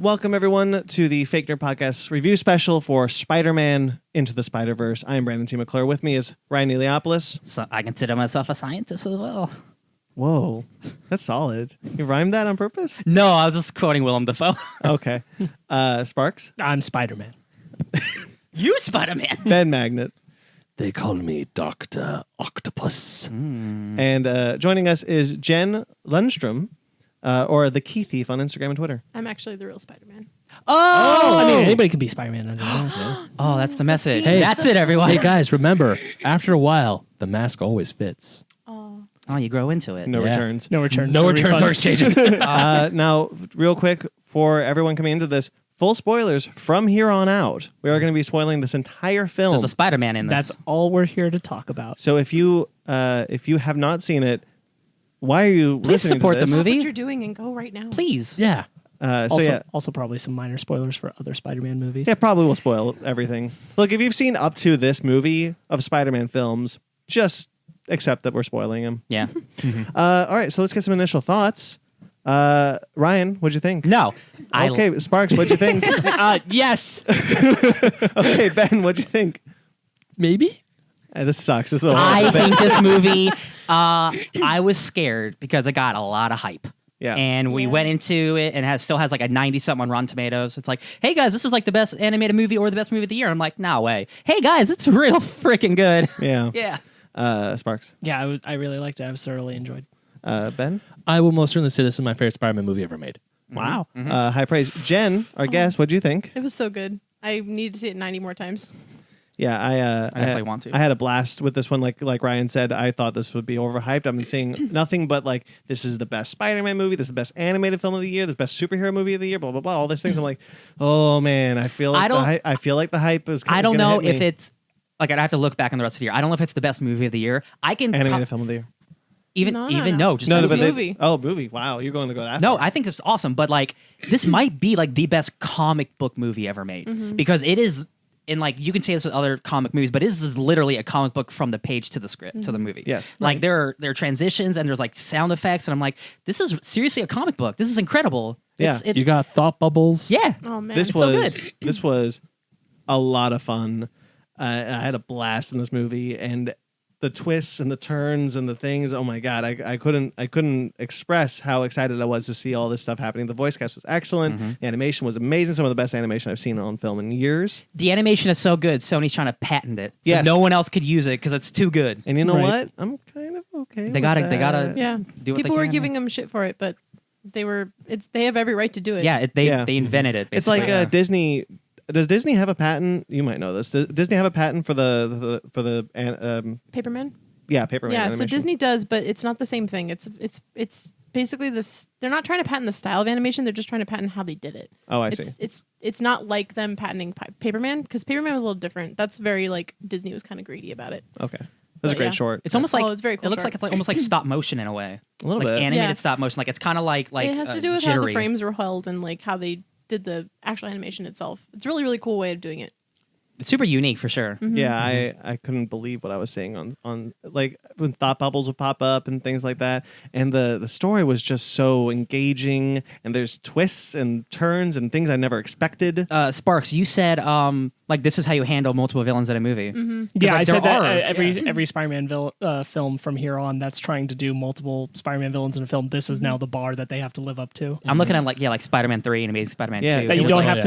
Welcome, everyone, to the Fake Nerd Podcast review special for Spider-Man Into the Spider-Verse. I am Brandon T. McClure. With me is Ryan Eliopoulos. So I consider myself a scientist as well. Whoa, that's solid. You rhymed that on purpose? No, I was just quoting Willem Dafoe. Okay. Sparkz? I'm Spider-Man. You Spider-Man. Ben Magnet. They call me Dr. Octopus. And joining us is Jenn Lundstrom, or the Key Thief on Instagram and Twitter. I'm actually the real Spider-Man. Oh, I mean, anybody can be Spider-Man under the mask. Oh, that's the message. Hey. That's it, everyone. Hey, guys, remember, after a while, the mask always fits. Oh, you grow into it. No Yeah. returns. No returns. No returns or exchanges. Now, real quick, for everyone coming into this, full spoilers from here on out. We are going to be spoiling this entire film. There's a Spider-Man in this. That's all we're here to talk about. So if you have not seen it, why are you Please listening support to the this? movie. What you're doing and go right now. Please. Yeah. Also, probably some minor spoilers for other Spider-Man movies. yeah, probably will spoil everything. Look, if you've seen up to this movie of Spider-Man films, just accept that we're spoiling them. Yeah. All right, so let's get some initial thoughts. Ryan, what'd you think? No. Okay, Sparkz, what'd you think? Yes. Okay, Ben, what'd you think? Maybe. This sucks. This is a I think this movie, I was scared because it got a lot of hype. Yeah. And we went into it and still has like a 90-something on Rotten Tomatoes. It's like, hey guys, this is like the best animated movie or the best movie of the year. I'm like, no way. Hey guys, it's real freaking good. Yeah. Yeah. Sparkz. Yeah, I really liked it. I was thoroughly enjoyed. Ben? I will most certainly say this is my favorite Spider-Man movie ever made. Wow. High praise. Jen, our guest, what'd you think? It was so good. I need to see it 90 more times. Yeah, I definitely want to. I had a blast with this one. Like Ryan said, I thought this would be overhyped. I've been seeing nothing but like, this is the best Spider-Man movie. This is the best animated film of the year. This is the best superhero movie of the year. Blah blah blah. All these things. I'm like, oh man, I feel like I feel like the hype is. I don't know if me. it's like I'd have to look back on the rest of the year. I don't know if it's the best movie of the year. I can animated film of the year. No, just No, best but movie. movie. Wow, you're going to go that No, far. I think it's awesome, but like this might be like the best comic book movie ever made because it is. And like you can say this with other comic movies, but this is literally a comic book from the page to the script to the movie. Yes. Like there are transitions and there's like sound effects, and I'm like, this is seriously a comic book. This is incredible. Yeah. It's You got thought bubbles. yeah. Oh man. This It's so was good. this was a lot of fun. I had a blast in this movie, and the twists and the turns and the things. Oh my god, I couldn't express how excited I was to see all this stuff happening. The voice cast was excellent. The animation was amazing. Some of the best animation I've seen on film in years. The animation is so good. Sony's trying to patent it, so Yes. no one else could use it because it's too good. And you know Right. what? I'm kind of okay. They gotta- with they gotta- that. Yeah. Do what People they were can. giving them shit for it, but they have every right to do it. Yeah, they invented it. It's like basically. Disney. Does Disney have a patent? You might know this. Does Disney have a patent for the Paperman? Paper Yeah, animation? so Disney does, but it's not the same thing. It's basically this. They're not trying to patent the style of animation. They're just trying to patent how they did it. Oh, I see. It's not like them patenting Paperman, because Paperman was a little different. That's very like Disney was kind of greedy about it. Okay, that's a But great yeah. short. It's almost like it's very cool it looks short. like it's like almost like stop motion in a way. A little like bit. animated Yeah. stop motion. Like it's kind of like it has to do with how jittery. the frames were held and like how they did the actual animation itself. It's a really, really cool way of doing it. It's super unique for sure. Yeah, I couldn't believe what I was seeing on like when thought bubbles would pop up and things like that. And the story was just so engaging, and there's twists and turns and things I never expected. Sparkz, you said like this is how you handle multiple villains in a movie. Yeah, like, I said there that are- every Spider-Man film from here on that's trying to do multiple Spider-Man villains in a film, this is now the bar that they have to live up to. I'm looking at like Spider-Man 3 and Amazing Spider-Man 2. Yeah, That It you was don't like-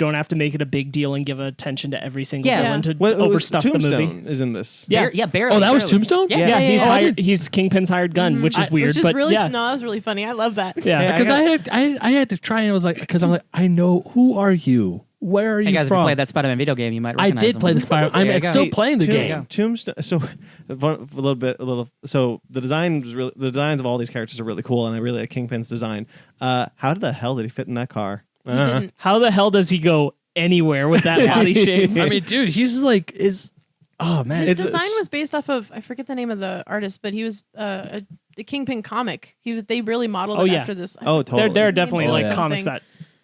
have to to make it a big deal and give attention to every single Yeah. villain to Well, it was overstuff the Tombstone movie. is in this. Yeah. barely. Oh, that was barely. Tombstone? Yeah, Yeah, he's yeah. hired. He's Kingpin's hired gun, which is weird, Which is but really, yeah, no, that was really funny. I love that. yeah. Yeah, Because I had to try and I was like, because I'm like, I know, who are you? Where are Hey you guys, if you from? played that Spider-Man video game, you might I recognize did him. play the Spider. There you I'm go. still playing the There you game. go. Tombstone. So the designs of all these characters are really cool, and I really like Kingpin's design. How the hell did he fit in that car? Didn't. How the hell does he go anywhere with that body shape? I mean, dude, he's like oh man, His design was based off of, I forget the name of the artist, but he was the Kingpin comic. They really modeled Oh, it yeah. after this. Oh, totally. There are His name definitely was like something. comics that.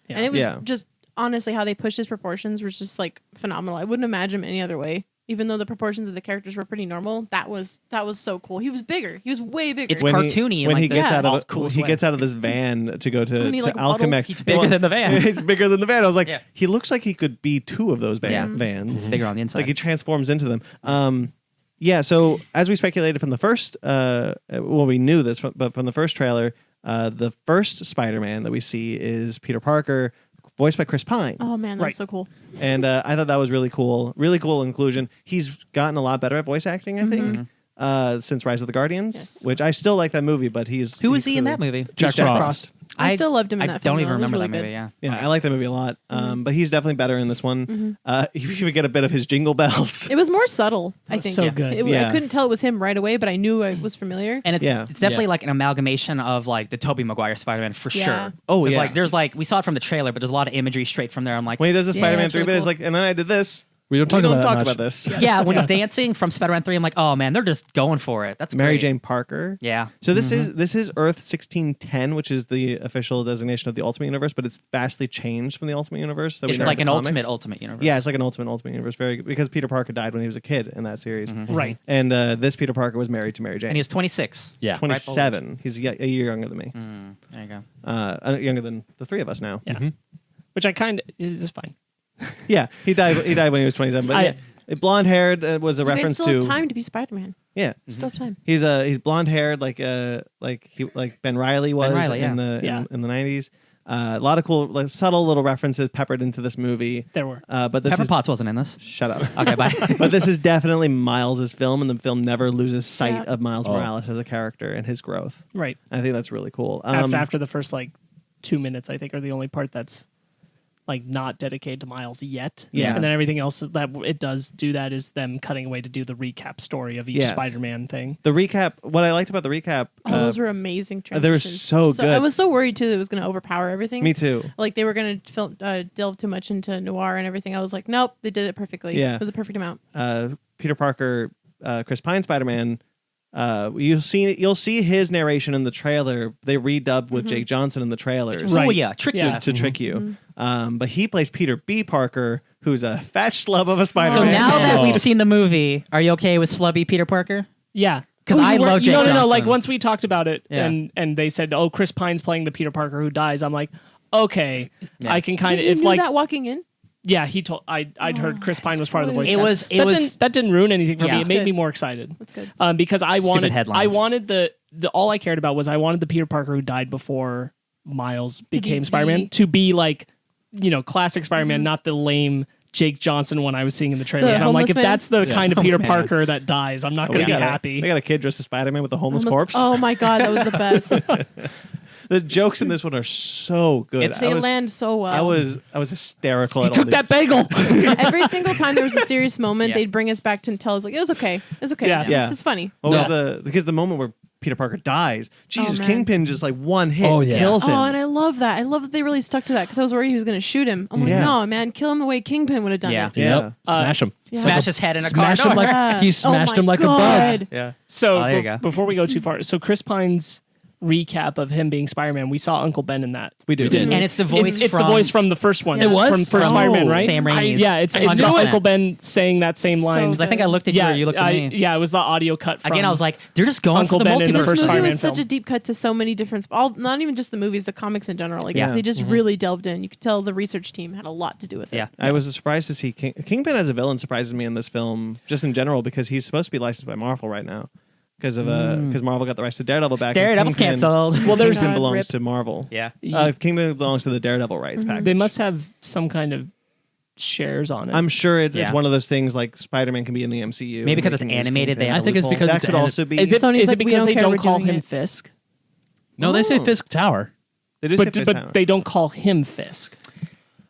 And it was Yeah. just honestly how they pushed his proportions was just like phenomenal. I wouldn't imagine him any other way. even though the proportions of the characters were pretty normal, that was so cool. He was bigger. He was way bigger. It's cartoony. When like he the gets out of coolest he way. gets out of this van to go to When he, like, Alchemex. waddles. He's bigger than the van. He's bigger than the van. I was like, Yeah. he looks like he could be 2 of those vans. It's bigger on the inside. Like he transforms into them. Yeah. So as we speculated from the first, we knew this, but from the first trailer, the first Spider-Man that we see is Peter Parker, voiced by Chris Pine. Oh man, that's Right. so cool. And I thought that was really cool. Really cool inclusion. He's gotten a lot better at voice acting, I think, since Rise of the Guardians, Yes. which I still like that movie, but Who was he in that movie? Jack Frost. I still loved him in I that film. don't even though. It was remember really that movie. good. Yeah. Yeah, I like that movie a lot. But he's definitely better in this one. You even get a bit of his jingle bells. It was more subtle, I was think. so good. Yeah. I couldn't tell it was him right away, but I knew it was familiar. And it's Yeah. it's definitely like an amalgamation of like the Tobey Maguire Spider-Man for Yeah. sure. Oh, 'Cause, yeah. like there's like we saw it from the trailer, but there's a lot of imagery straight from there. I'm like, When he does the Yeah, Spider-Man that's 3 really bit, it's cool. like, and then I did this. We don't talk We don't about talk that about much. this. yeah, when he's dancing from Spider-Man 3, I'm like, oh man, they're just going for it. That's Mary great. Jane Parker. Yeah. So this is Earth 1610, which is the official designation of the Ultimate Universe, but it's vastly changed from the Ultimate Universe. That we It's know like in an the comics. ultimate universe. Yeah, it's like an ultimate universe. Very because Peter Parker died when he was a kid in that series, Right. and this Peter Parker was married to Mary Jane. And he was 26. Yeah. 27. He's a year younger than me. There you go. Younger than the 3 of us now. Yeah. Which I kind of is fine. Yeah, he died. He died when he was 27. But yeah, blonde haired was a You guys reference still to. have time to be Spider-Man. Yeah, Still have time. he's blonde haired like Ben Reilly was Reilly, in yeah. the 90s. A lot of cool, like, subtle little references peppered into this movie. There were. But this Pepper is Potts wasn't in this. shut up. Okay, bye. But this is definitely Miles' film, and the film never loses sight Yeah. of Miles Morales as a character and his growth. Right. I think that's really cool. After the first like 2 minutes, I think, are the only part that's like not dedicated to Miles yet. Yeah. And then everything else that it does do that is them cutting away to do the recap story of each Yes. Spider-Man thing. The recap. What I liked about the recap. Oh, those were amazing transitions. they were so good. I was so worried too that it was going to overpower everything. Me too. Like they were going to delve too much into noir and everything. I was like, nope, they did it perfectly. Yeah. It was a perfect amount. Peter Parker, Chris Pine Spider-Man. You'll see his narration in the trailer. They redubbed with Jake Johnson in the trailers Right. Oh yeah, trick Yeah. you. to trick you. But he plays Peter B. Parker, who's a fat schlub of a So Spider-Man. now that Oh. we've seen the movie, are you okay with slubby Peter Parker? Yeah. Because I love Jake No, Johnson. like once we talked about it Yeah. and they said, oh, Chris Pine's playing the Peter Parker who dies, I'm like, okay, Yeah. I can kind But of, you if knew like, that walking in? yeah, he told, I'd heard Chris Pine was part of the voice spoilers. cast. It was- That didn't ruin anything for Yeah. me. It That's made good. me more excited. That's good. Because I Stupid wanted headlines. the all I cared about was I wanted the Peter Parker who died before Miles became be Spider-Man the- to be like, classic Spider-Man, not the lame Jake Johnson one I was seeing in the trailers. The And I'm like, if homeless man? that's the kind of Peter Homeless man. Parker that dies, I'm not going to be happy. They got a kid dressed as Spider-Man with a homeless Almost- corpse. Oh my god, that was the best. The jokes in this one are so good. They land so well. I was hysterical. He at all took that bagel. Every single time there was a serious moment, Yeah. they'd bring us back to tell us like it was okay. It was okay. Yeah. Yeah. This is funny. What was because the moment where Peter Parker dies, Jesus, man. Kingpin just like one hit Oh, yeah. kills him. Oh, and I love that. I love that they really stuck to that because I was worried he was going to shoot him. I'm like, Yeah. no, man, kill him the way Kingpin would have done Yeah. it. Yeah. Yep. Smash him. Yeah. Smash his head in a Smash car him door. like he smashed Oh him my like a bug. God. Yeah. So Oh, there you go. before we go too far, so Chris Pine's recap of him being Spider-Man, we saw Uncle Ben in that. We did. And it's the voice It's from the voice from the first one. Yeah. It from was? first Oh. Spider-Man, right? Sam Raimi's. Yeah, it's the 100%. Uncle Ben saying that same So line. good. I think I looked at you or you looked at me. Yeah, it was the audio cut. From, Again, I was like, they're just going Uncle for the Ben in the multiverse. first This movie Spider-Man was such film. a deep cut to so many different, not even just the movies, the comics in general. Like Yeah. they just really delved in. You could tell the research team had a lot to do with it. Yeah. I was surprised to see Kingpin as a villain surprises me in this film, just in general, because he's supposed to be licensed by Marvel right now, because Marvel got the rights to Daredevil back. and Daredevil's Kingpin- canceled. Well, there's Kingpin God, belongs rip. to Marvel. Yeah. Kingpin belongs to the Daredevil rights package. they must have some kind of shares on it. I'm sure it's Yeah. one of those things like Spider-Man can be in the MCU. Maybe and because they it's can use animated, they Kingpin. have I think it's loophole. because that it's could also be. is it Sony's like, we because don't they care, don't we're call doing him it. Fisk? No, they say Oh. Fisk Tower. They do say But Fisk but Tower. they don't call him Fisk.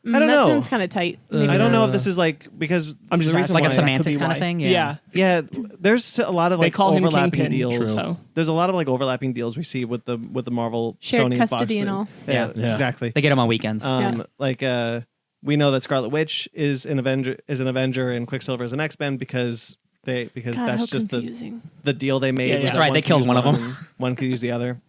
I don't that know. sounds kind of tight. I don't know if this is like because I'm just the asking reason like a why- that semantics could be kind of why. thing, Yeah. Yeah, there's a lot of They like call him overlapping Kingpin. deals. True. So There's a lot of like overlapping deals we see with the Marvel Shared Sony custody box and thing. all. Yeah, Yeah. exactly. They get them on weekends. Yeah. Like we know that Scarlet Witch is an Avenger and Quicksilver is an X-Men because God, that's how just confusing. the deal they made. Yeah, was yeah. That's that right, they could killed use one of them. and one could use the other.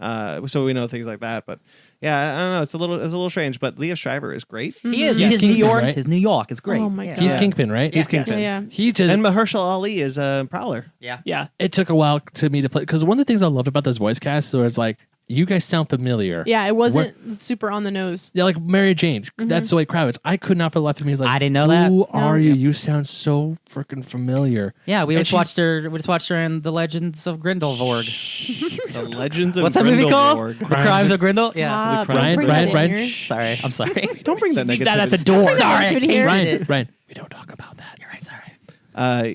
So we know things like that, but Yeah, I don't know. It's a little strange, but Leo Shriver is great. He is. Yeah, His Kingpin, New York. right? His New York is great. Oh my Yeah. God. He's Yeah. Kingpin, right? He's Yes. Kingpin. Yeah. He just And Mahershala Ali is Prowler. Yeah. Yeah. it took a while to me to play because one of the things I loved about this voice cast so it's like you guys sound familiar. Yeah, it wasn't super on the nose. Yeah, like Mary Jane. That's Zoe Kravitz. I could not for the life of me. Like, I didn't know that. Who No. are you? You sound so freaking familiar. Yeah, we And just watched her. We just watched her in The Legends of Grindelwald. The Legends of What's that movie called? Grindelwald. The Crimes of Grindel. Yeah. Stop. the Don't Ryan- bring Ryan- that in Ryan- here. Sorry, I'm sorry. Don't bring that Leave negativity. that at the door. Sorry, I Negativity tainted here. it. Ryan, we don't talk about that. You're right. Sorry.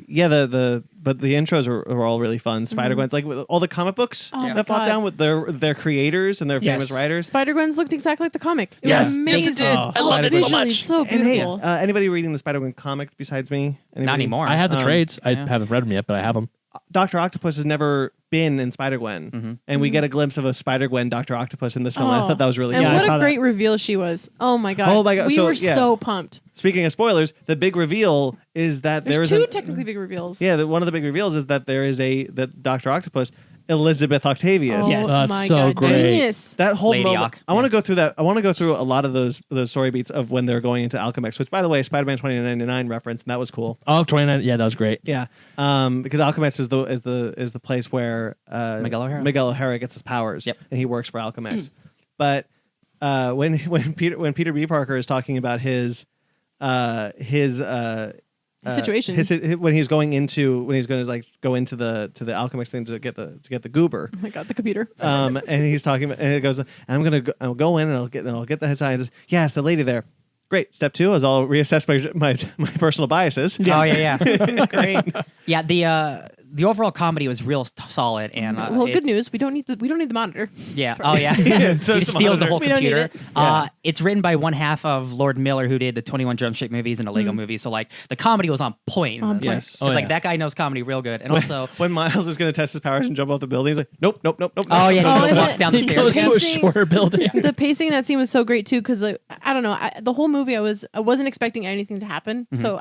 Yeah, but the intros were all really fun. Spider-Gwen's like with all the comic books Oh my that pop God. down with their creators and their famous Yes. writers. Spider-Gwen's looked exactly like the comic. It Yes. was Yes, amazing. it did. I loved it so Visually, much. so And hey, beautiful. anybody reading the Spider-Gwen comic besides me? Anybody? Not anymore. I have the trades. I yeah. haven't read them yet, but I have them. Dr. Octopus has never been in Spider-Gwen, and we get a glimpse of a Spider-Gwen Dr. Octopus in this film. I Oh. thought that was really And Yeah, I cool. what saw a that. great reveal she was. Oh my God. Oh my God, We so, were yeah. so pumped. Speaking of spoilers, the big reveal is that There's there is two technically big reveals. one of the big reveals is that there is that Dr. Octopus, Elizabeth Octavius. Oh Yes. That's my so God. great. Genius. That whole Lady moment, Ock. I want to go through that. I want to go through a lot of those story beats of when they're going into Alchemex, which, by the way, Spider-Man 2099 reference, and that was cool. Oh, 29. Yeah, that was great. Yeah, because Alchemex is the place where Miguel O'Hara. gets his powers, Yep. and he works for Alchemex. But when Peter B. Parker is talking about his Situation. when he's going to like go into the Alchemex thing to get the goober. Oh my God, the computer. And he's talking about, and it goes, and I'll go in and I'll get the head scientist. Yeah, it's the lady there. Great. Step 2 is I'll reassess my personal biases. Oh yeah. Great. Yeah. The overall comedy was real solid, and Well, good it's- news. We don't need the monitor. Yeah. Oh yeah. So He it's steals the monitor. whole We don't need computer. it. Yeah. It's written by one half of Lord Miller, who did the 21 Jump Street movies and the Lego movies. So like the comedy was on point. On It's point. like, Yes. it's Oh, like yeah. that guy knows comedy real good, and also. When Miles is going to test his powers and jump off the building, he's like, nope. Oh yeah, he Oh, just and walks the- down the He stairs. goes to a Pacing- shorter building. The pacing in that scene was so great too, because like, I don't know, the whole movie I wasn't expecting anything to happen. So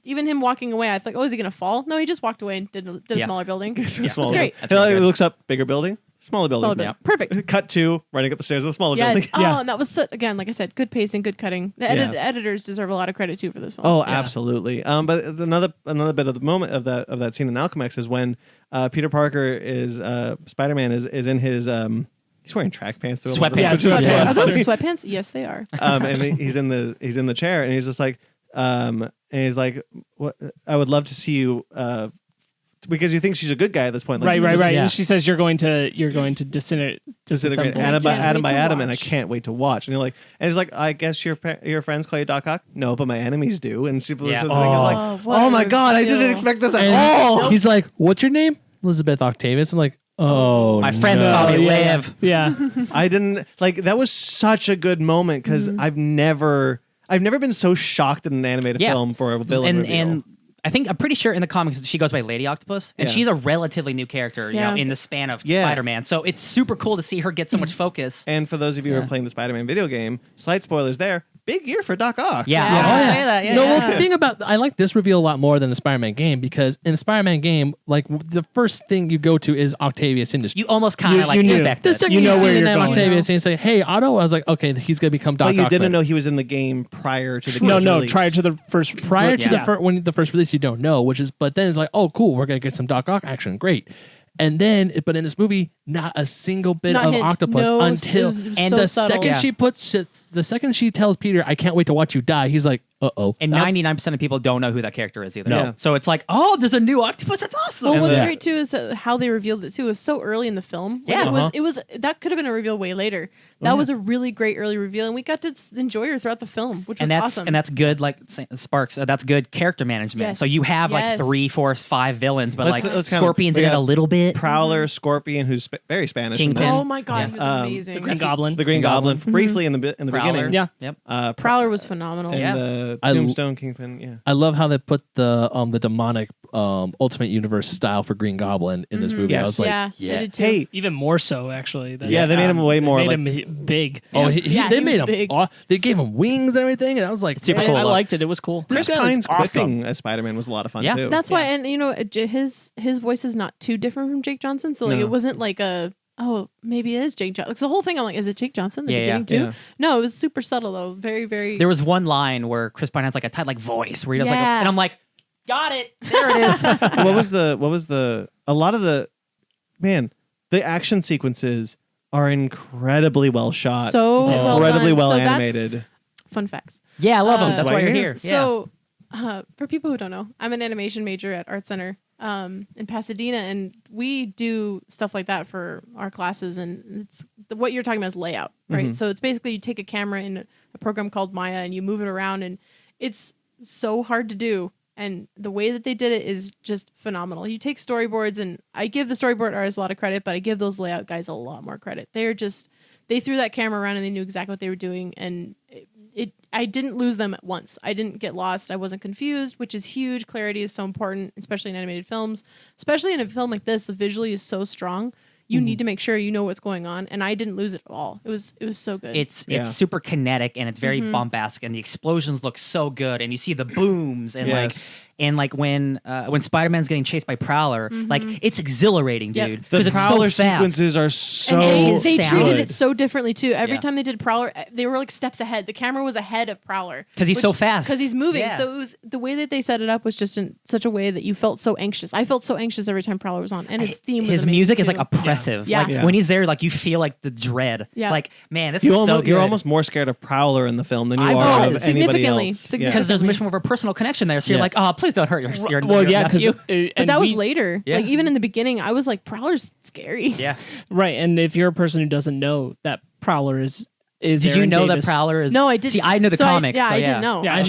even him walking away, I thought, oh, is he gonna fall? No, he just walked away and did a Yeah. smaller building. Smaller It was great. That's really He good. looks up, bigger building, smaller building. Smaller building. Perfect. Cut to running up the stairs of the smaller Yes. building. Oh, Yeah. and that was again, like I said, good pacing, good cutting. The Yeah. editors deserve a lot of credit too for this film. Oh, absolutely. But another bit of the moment of that scene in Alchemex is when Peter Parker is Spider-Man is in his he's wearing track pants. through a lot of Sweatpants. this, which is Yeah. Are fun. those sweatpants? Yes, they are. And he's in the chair, and he's just like, and he's like, "What? I would love to see you." Because you think she's a good guy at this point, like, Right. Yeah. And she says you're going to disintegrate disintegrate disassemble. atom by Can't atom wait by to atom, and I watch. can't wait to watch. And you're like, and he's like, I guess your friends call you Doc Ock. No, but my enemies do. And she Yeah. the thing is like, Oh, what oh my a god, I didn't reveal. expect this at And all. he's like, "What's your name?" Elizabeth Octavius. I'm like, "Oh, My friends no. call me yeah. Liv. Yeah. I didn't like that was such a good moment because I've never been so shocked in an animated Yeah. film for a villain reveal. And I'm pretty sure in the comics she goes by Lady Octopus, and Yeah. she's a relatively new character, you know, Yeah. in the span of Yeah. Spider-Man. So it's super cool to see her get so much focus. And for those of you who are playing the Spider-Man video game, slight spoilers there. Big year for Doc Ock. Yeah, Yeah. I was gonna Oh, yeah. say that. Yeah, No, yeah. well, the thing about I like this reveal a lot more than the Spider-Man game because in the Spider-Man game, like the first thing you go to is Octavius Industries. You almost kind You of like knew. expect The it. second You you, know see where the you're name going. Octavius and you say, "Hey, Otto," I was like, "Okay, he's gonna become Doc But you Ock." didn't know he was in the game prior to the game's No. release. Prior to the first. prior to Yeah. when the first release, you don't know, but then it's like, "Oh, cool, we're gonna get some Doc Ock action, great." And then, but in this movie, not a single bit Not of hint. octopus No, until it was and so the subtle. second Yeah. she the second she tells Peter, "I can't wait to watch you die," he's like, "Uh-oh." And 99% of people don't know who that character is either. No. So it's like, oh, there's a new octopus. That's awesome. Well, what's Yeah. great too is that how they revealed it too. It was so early in the film. Like, Yeah. it was that could have been a reveal way later. That was a really great early reveal, and we got to enjoy her throughout the film, which was awesome. and that's good, like Sparkz. That's good character management. Yes. So you have like Yes. 3, 4, 5 villains, but Let's like kinda- Scorpion's we in it got a little bit. Prowler, Scorpion, who's very Spanish. in Kingpin. this. Oh my god, he was amazing. The Green Goblin. The Green Goblin, briefly in the Prowler. beginning. Yeah. Yep. Prowler was phenomenal. And Yeah. the I l- Tombstone Kingpin. Yeah. I love how they put the demonic Ultimate Universe style for Green Goblin in this movie. I Yes. was like, yeah, yeah. they did too. Hey, Even more so, actually. than- Yeah, they made him way more They like- made him big. Oh, Yeah, they he made was him. big. They gave him wings and everything, and I was like, Super man, cool. I look. liked it. It was cool. Chris This guy looks Pine's awesome. quipping as Spider-Man was a lot of fun Yeah. too. That's why, and his voice is not too different from Jake Johnson, so like No. it wasn't like a oh, maybe it is Jake Johnson. Like, the whole thing, I'm like, is it Jake Johnson? The Yeah, beginning too? Yeah. No, it was super subtle though. Very, very. There was one line where Chris Pine has like a tight like voice where he does like, Yeah. and I'm like, got it. There it is. What was the a lot of the the action sequences are incredibly well shot. So well incredibly done. well So that's animated. fun facts. Yeah, I love them. That's why why you're you're here. So, for people who don't know, I'm an animation major at Art Center in Pasadena, and we do stuff like that for our classes. And it's what you're talking about is layout, right? So it's basically you take a camera in a program called Maya and you move it around, and it's so hard to do. And the way that they did it is just phenomenal. You take storyboards, and I give the storyboard artists a lot of credit, but I give those layout guys a lot more credit. They threw that camera around and they knew exactly what they were doing, and I didn't lose them at once. I didn't get lost. I wasn't confused, which is huge. Clarity is so important, especially in animated films. Especially in a film like this, the visually is so strong. You need to make sure you know what's going on, and I didn't lose it at all. It was so good. It's super kinetic and it's very Mm-hmm. bombastic, and the explosions look so good, and you see the booms and Yes. like when Spider-Man's getting chased by Prowler, like it's exhilarating, Yep. dude. The Because it's Prowler so fast. sequences are so and they sound. treated good. it so differently too. Every Yeah. time they did Prowler, they were like steps ahead. The camera was ahead of Prowler 'Cause he's so fast. Because he's moving. Yeah. So it was the way that they set it up was just in such a way that you felt so anxious. I felt so anxious every time Prowler was on, and his theme. Was His amazing, music is too. like oppressive. Yeah. Like Yeah. when he's there, like you feel like the dread. Yeah. Like, man, this You is almost, so good. you're almost more scared of Prowler in the film than you I are was. of anybody Significantly. else. Significantly. because there's much more of a personal connection there. So you're Yeah. like, oh, please don't hurt your Well, yeah, because nephew. But that was later. Yeah. Like even in the beginning, I was like, Prowler's scary. Yeah. Right, and if you're a person who doesn't know that Prowler is Did you Aaron know Davis. that Prowler is? No, I didn't. See, I know the So comics. I so didn't know. Yeah, I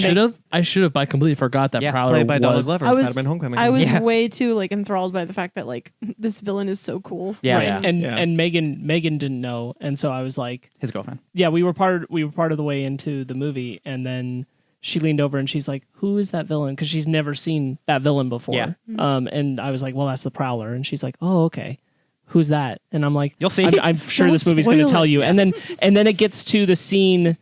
should have. But I completely forgot that Yeah. Prowler Played by Donald was. Glover I in was Spider-Man: Homecoming. I was Yeah. way too like enthralled by the fact that like this villain is so cool. Yeah. Right. Yeah. And Megan didn't know, and so I was like, His girlfriend. yeah, we were part of the way into the movie, and then she leaned over and she's like, who is that villain? Because she's never seen that villain before. Yeah. And I was like, well, that's the Prowler, and she's like, oh, okay. Who's that? And I'm like, You'll see. I'm sure Don't this movie's going to spoil tell it. you. And then it gets to the scene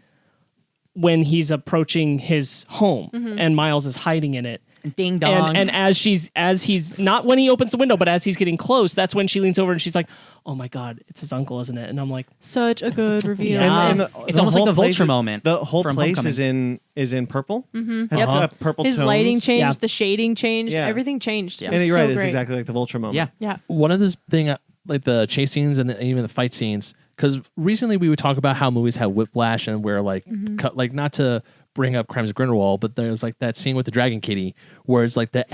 when he's approaching his home, and Miles is hiding in it. Ding dong. And as he's not when he opens the window, but as he's getting close, that's when she leans over and she's like, "Oh my God, it's his uncle, isn't it?" And I'm like, Such a good reveal. Yeah. And It's almost like whole the place Vulture moment The whole from place Homecoming. is in purple. Mm-hmm. Yep. Purple His tones. lighting changed, Yeah. the shading changed, Yeah. everything changed. It And was you're so right. It's great. exactly like the Vulture moment. yeah. Yeah. One of this thing, like the chase scenes and even the fight scenes, because recently we would talk about how movies have whiplash and where like cut, like not to bring up Crimes of Grindelwald, but there's like that scene with the Dragon Kitty where it's like the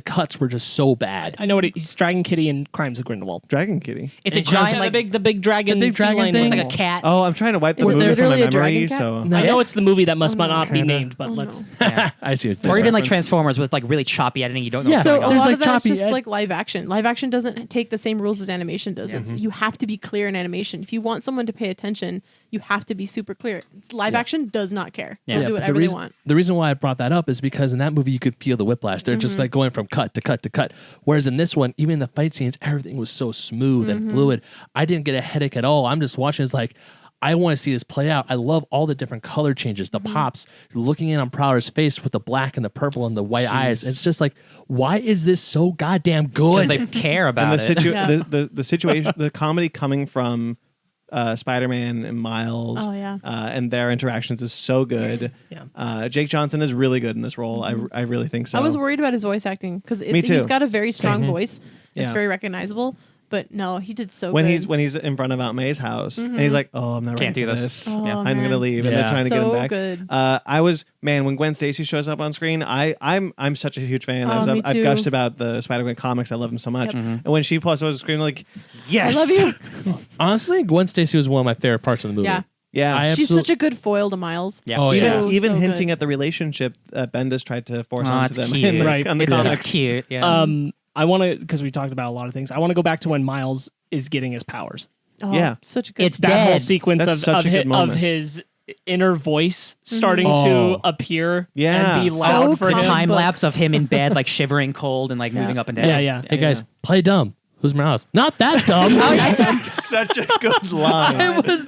cuts were just so bad. I know what he's Dragon Kitty in Crimes of Grindelwald. Dragon Kitty. It's a In Crimes- giant, like, the big dragon, The big dragon feline thing? one. it's like a cat. Oh, I'm trying to wipe the Is it movie from my literally a memory. dragon cat? So I know it's the movie that must not be Kinda. named, but Oh, let's. I see it. or even like reference. Transformers with like really choppy editing. You don't know. Yeah. what's So going a on. There's, lot like, of that's choppy just ed- like live action. Live action doesn't take the same rules as animation does. It's, you have to be clear in animation. If you want someone to pay attention, you have to be super clear. Live action does not care. They'll do but whatever they want. The reason why I brought that up is because in that movie you could feel the whiplash. They're just like going from cut to cut to cut. Whereas in this one, even in the fight scenes, everything was so smooth and fluid. I didn't get a headache at all. I'm just watching. It's like I want to see this play out. I love all the different color changes, the pops, looking in on Prowler's face with the black and the purple and the white eyes. It's just like, why is this so goddamn Because good? they care about and it. Yeah. the situation, the comedy coming from Spider-Man and Miles, Oh, yeah. and their interactions is so good. Yeah. Jake Johnson is really good in this role. I really think so. I was worried about his voice acting because Me too. he's got a very strong voice. It's Yeah. very recognizable. But no, he did so when good. he's in front of Aunt May's house and he's like, "Oh, I'm not Can't ready do for this." this. Oh, Yeah. I'm man. gonna leave," and Yeah. they're trying to get him So back. good. I was when Gwen Stacy shows up on screen, I'm such a huge fan. Oh, me I've too. gushed about the Spider-Gwen comics. I love them so much. Yep. And when she pops on the screen, I'm like, yes, I love you. Honestly, Gwen Stacy was one of my favorite parts of the movie. Yeah. Yeah, I She's absolute- such a good foil to Miles. Yeah. Oh, yeah. even So hinting good. at the relationship that Bendis tried to force Oh, onto it's them cute. in the, Right. on the It's comics. cute. Yeah. I want to, because we talked about a lot of things. I want to go back to when Miles is getting his powers. Oh, Yeah. such a good. It's That dead. whole sequence That's such a good of moment. his inner voice starting Mhm. to Oh. appear Yeah. and be So loud for the comic him. time book. lapse of him in bed, like shivering cold and like moving up and down. Yeah. Hey guys, play dumb. Who's Miles? Not that dumb. Such a good line. It was.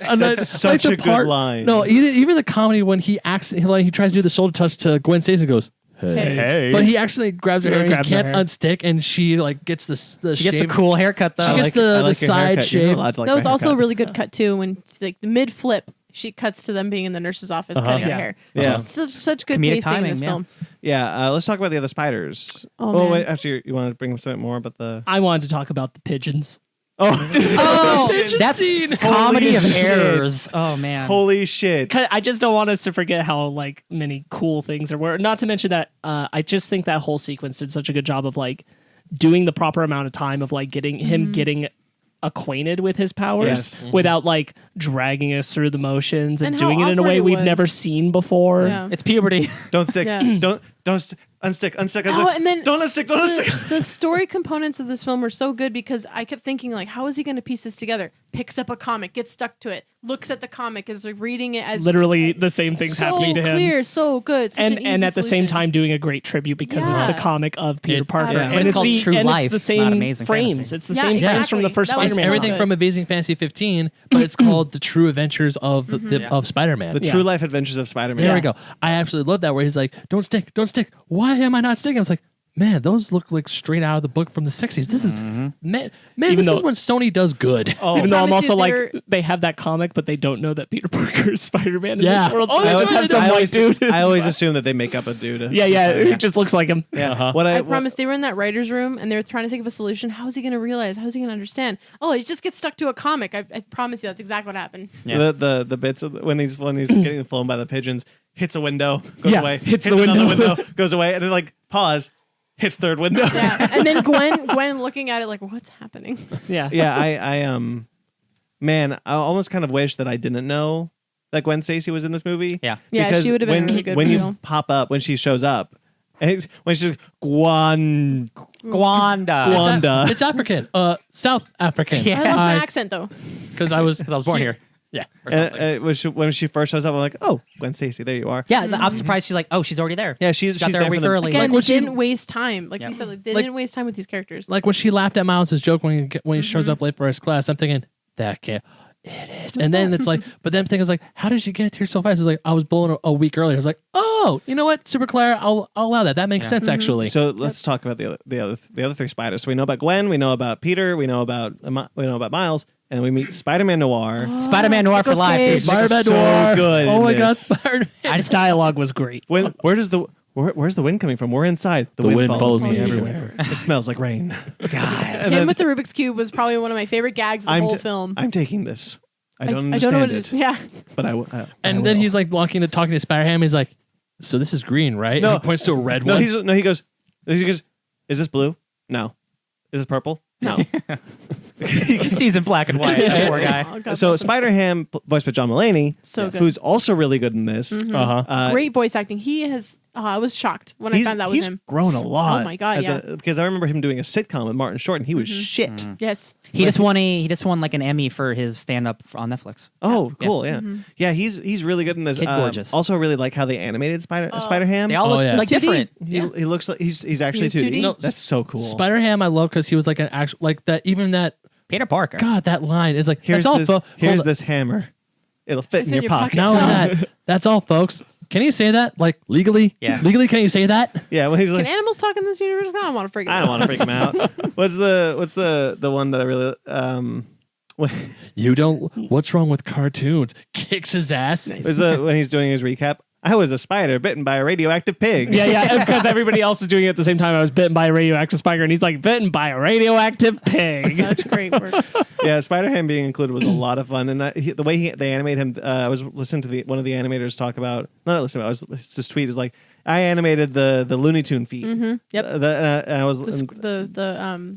And That's such the a good line. No, even the comedy when he acts, he tries to do the shoulder touch to Gwen Stacy, and goes, Hey. But he actually grabs her hair and Grabs he her can't hair. unstick, and she like gets the She gets a shave. cool haircut though. She gets the side shave. That was also a really good cut too. When like the mid flip, she cuts to them being in the nurse's office cutting Yeah. her hair. Yeah. Just such good Comedic pacing in this timing, yeah. film. Yeah, let's talk about the other spiders. Oh, well, man. wait, actually, you want to bring something more about the? I wanted to talk about the pigeons. Oh, that's comedy of Holy shit. errors. Oh man. Holy shit! 'Cause I just don't want us to forget how like many cool things there were. Not to mention that I just think that whole sequence did such a good job of like doing the proper amount of time of like getting him getting acquainted with his powers Yes. without like dragging us through the motions and And how doing it in a awkward way it we've was. never seen before. Yeah. It's puberty. Don't stick. Yeah. Don't unstick. Oh, and then Don't unstick. Don't unstick. the story components of this film were so good because I kept thinking like, how is he going to piece this together? Picks up a comic, gets stuck to it, looks at the comic, is like reading it as Literally the same things so happening to him. clear, so good, such an And easy at the same solution. time doing a great tribute because Yeah. it's the comic of Peter Parker. Yeah. And It's called True and Life, it's the not same Amazing frames. Fantasy. It's the Yeah, same frames exactly. from the first That was Spider-Man. so Everything good. from Amazing Fantasy 15, but it's called The True Adventures of of Spider-Man. The true life adventures of Spider-Man. There we go. I absolutely love that where he's like, "Don't stick. Why am I not sticking?" I was like, man, those look like straight out of the book from the 60s. This is man, this is when Sony does good. Oh, Even though I'm promise also you like, they're- they have that comic, but they don't know that Peter Parker is Spider-Man in Yeah. this world. Oh, So they that's just right. have some I white always, dude. I always assume that they make up a dude. Yeah, who just looks like him. Yeah. What I promise they were in that writer's room and they were trying to think of a solution. How is he going to realize? How is he going to understand? Oh, he just gets stuck to a comic. I promise you that's exactly what happened. Yeah. The bits of when he's getting flown by the pigeons, hits a window, goes Yeah, away, hits the another window. goes away, and then like pause, hits third window. Yeah, and then Gwen looking at it like, what's happening? Yeah. Yeah, I man, I almost kind of wish that I didn't know that Gwen Stacy was in this movie. Yeah. Yeah, Because she would have been when, really good when for you you. pop up when she shows up, and when she's Gwanda. Gwanda. It's African. South African. Yeah. I lost my accent though. Because I was born here. Yeah. Or something. When she first shows up, I'm like, oh, Gwen Stacy, there you are. Yeah, I'm surprised she's like, oh, she's already there. Yeah, she's got there there a week for the- early. Again, when they she- didn't waste time. Like Yep. you said, like, they Like- didn't waste time with these characters. Like when she laughed at Miles's joke when he shows up late for his class, I'm thinking, that can't. It is. And then it's like, but then I'm thinking, like, how did she get here so fast? It's like, I was blown a week earlier. I was like, oh, you know what? Super Claire, I'll allow that. That makes sense, actually. So let's talk about the other three spiders. So we know about Gwen, we know about Peter, we know about Miles, and then we meet Spider-Man Noir. Spider-Man Noir for Nicolas life. Cage. dude. Spider-Man so Noir. good Oh in my God, this. Spider-Man. His dialogue was great. Where's the wind coming from? We're inside. The wind follows follows me me everywhere. It smells like rain. Him with the Rubik's Cube was probably one of my favorite gags of the whole film. I'm taking this. I don't I don't know what understand it it, is. Yeah. but I will. And then he's like talking to Spider-Ham. He's like, so this is green, right? No. And he points to a red no, one. he goes, is this blue? No. Is this purple? No. He sees in black and white. That poor guy. Oh, God So bless him. Spider-Ham, voiced by John Mulaney, So good. who's also really good in this. Uh-huh. Great voice acting. He has. Oh, I was shocked when I found that was he's him. grown a lot. Oh my God, yeah. Because I remember him doing a sitcom with Martin Short, and he was shit. Yes. He just won like an Emmy for his stand up on Netflix. Oh, cool, yeah, yeah. He's really good in this. Kid gorgeous. Also, really like how they animated Spider-Ham. They all Oh, look yeah. like 2D. different. He looks like he's actually He's 2D. 2D? No, That's so cool. Spider-Ham I love because he was like an actual, like that, even that, Peter Parker. God, that line is like, Here's that's all, this. folks. Here's this hammer. It'll fit in your pocket. Not only that, that's all, folks. Can you say that? Like, legally? Yeah. Legally, can you say that? Yeah, when he's Can like, animals talk in this universe? I don't want to freak them I out. don't want to freak him out. What's the one that I really You don't, what's wrong with cartoons? Kicks his ass. was when he's doing his recap? I was a spider bitten by a radioactive pig. Yeah, because everybody else is doing it at the same time. I was bitten by a radioactive spider, and he's like, bitten by a radioactive pig. Such great work. Yeah, Spider-Ham being included was a lot of fun, and the way they animate him, I was listening to one of the animators talk about. Not listening, this tweet is like, I animated the Looney Tune feet. Yep. And I was The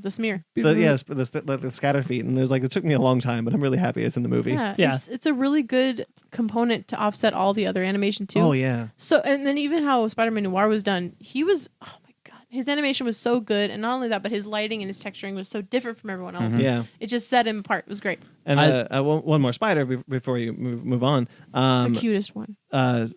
smear. the scatter feet, and it was like it took me a long time, but I'm really happy it's in the movie. Yeah. It's a really good component to offset all the other animation too. Oh yeah. So and then even how Spider-Man Noir was done, he was oh my god, his animation was so good, and not only that, but his lighting and his texturing was so different from everyone else. Yeah. It just set him apart. It was great. And one more spider before you move on. The cutest one.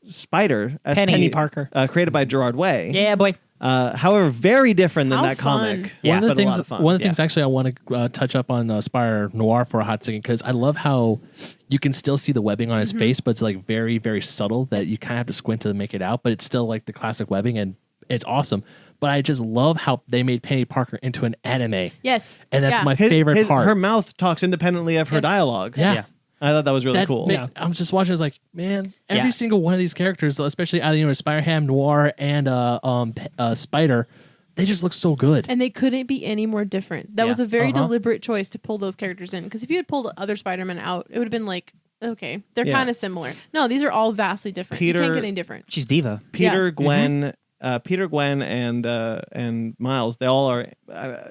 Spider, Penny Parker. created by Gerard Way. Yeah, boy. However, very different than How that fun. comic. Yeah. One of the but a lot things, of fun. one of the things actually I want to touch up on Spider Noir for a hot second, because I love how you can still see the webbing on his face, but it's like very, very subtle that you kind of have to squint to make it out, but it's still like the classic webbing, and It's awesome. But I just love how they made Penny Parker into an anime. Yes. And that's Yeah. my favorite part. Her mouth talks independently of her Yes. dialogue. Yeah. Yeah. I thought that was really That cool. I was just watching. I was like, man, every Yeah. single one of these characters, especially out of Spider-Ham, Noir, and Spider, they just look so good. And they couldn't be any more different. That Yeah. was a very Uh-huh. deliberate choice to pull those characters in. Because if you had pulled other Spider-Man out, it would have been like, okay, they're Yeah. kind of similar. No, these are all vastly different. You Peter- can't get any different. She's diva. Peter, Yeah. Gwen, Gwen, and Miles. They all are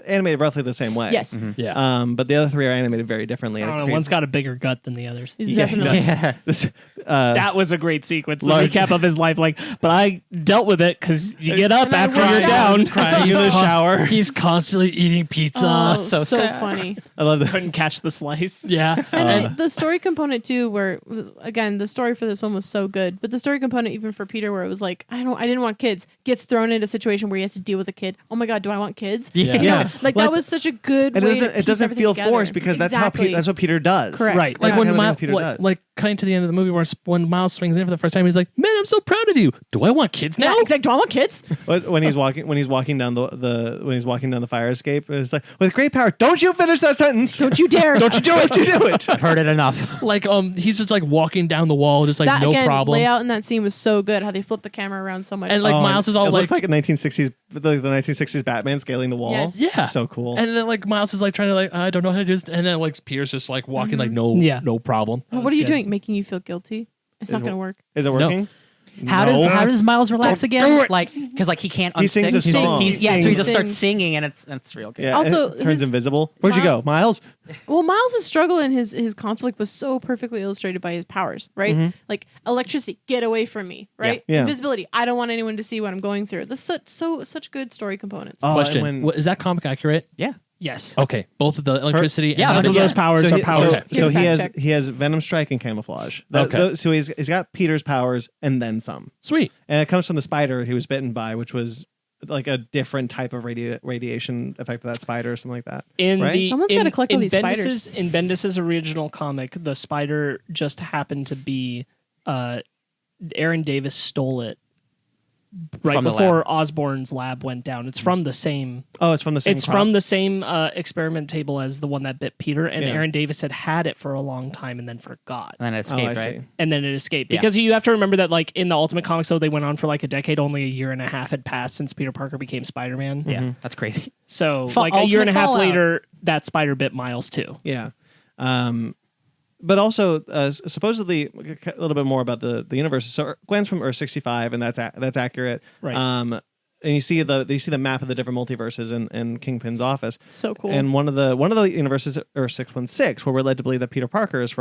animated roughly the same way. Yes. Yeah. But the other three are animated very differently. I and it don't know, creates- one's got a bigger gut than the others. Yeah, he Definitely. does. Yeah. This- That was a great sequence. The large- recap of his life, like, but I dealt with it because you get up And I after worked you're out. down. crying in the shower. He's constantly eating pizza. Oh, so so sad. funny. I love that. Couldn't catch the slice. Yeah. And the story component too, where again the story for this one was so good, but the story component even for Peter, where it was like, I didn't want kids, gets thrown into a situation where he has to deal with a kid. Oh my god, do I want kids? Yeah. You know, Yeah. like that was such a good. And way to it piece doesn't everything feel together. forced because that's how Exactly. that's what Peter does. Correct. Right. Like Yeah. when Kind of Miles, Peter does. like cutting to the end of the movie when Miles swings in for the first time, he's like, "Man, I'm so proud of you. Do I want kids now?" Yeah, exactly. Do I want kids? When he's walking down the fire escape, it's like, with great power, don't you finish that sentence? Don't you dare! Don't you do it? You do it. I've heard it enough. Like he's just like walking down the wall, just like That no again, problem. layout in that scene was so good. How they flipped the camera around so much. And like Miles is all it like, looked like a 1960s, the 1960s Batman scaling the wall. Yes. Yeah. so cool. and then like Miles is like trying to like, I don't know how to do this, and then like Peter's just like walking like no problem. Oh, what are you doing? Making you feel guilty? It's not Is- going to work. Is it working? How does Miles relax again? Like, because like he can't. He sings unstick. a song. He's- yeah, He so he just starts sings. singing, and it's real good. Yeah. Also, it turns his- invisible. Where'd you go, Miles? Well, Miles' struggle and his conflict was so perfectly illustrated by his powers, right? Like electricity, get away from me, right? Yeah. Invisibility, I don't want anyone to see what I'm going through. That's such good story components. Oh, Question: and when- What, is that comic accurate? Yeah. Yes. Okay, both of the electricity. Yeah, and Both of yeah. those powers so are he, powers. So, so Fact he has check. he has Venom Strike and Camouflage. Okay. So he's got Peter's powers and then some. Sweet. And it comes from the spider he was bitten by, which was like a different type of radiation effect of that spider or something like that. In Right? the Someone's in, gotta collect all in these spiders. In Bendis's original comic, the spider just happened to be Aaron Davis stole it right From the before Osborn's lab went down. It's from the same. Oh, it's from the same. It's crop. from the same experiment table as the one that bit Peter, and Yeah. Aaron Davis had it for a long time and then forgot. And then it Oh, I escaped, see. right? And then it escaped. Yeah. Because you have to remember that, like, in the Ultimate Comics, though, they went on for like a decade. Only a year and a half had passed since Peter Parker became Spider-Man. Yeah, that's crazy. So, Fa- like, a year and a Ultimate half Fallout. later, that spider bit Miles, too. Yeah. But also, supposedly, a little bit more about the universe. So Gwen's from Earth 65, and that's accurate. Right. And you see the map of the different multiverses in Kingpin's office. So cool. And one of the universes, Earth 616, where we're led to believe that Peter B. Parker is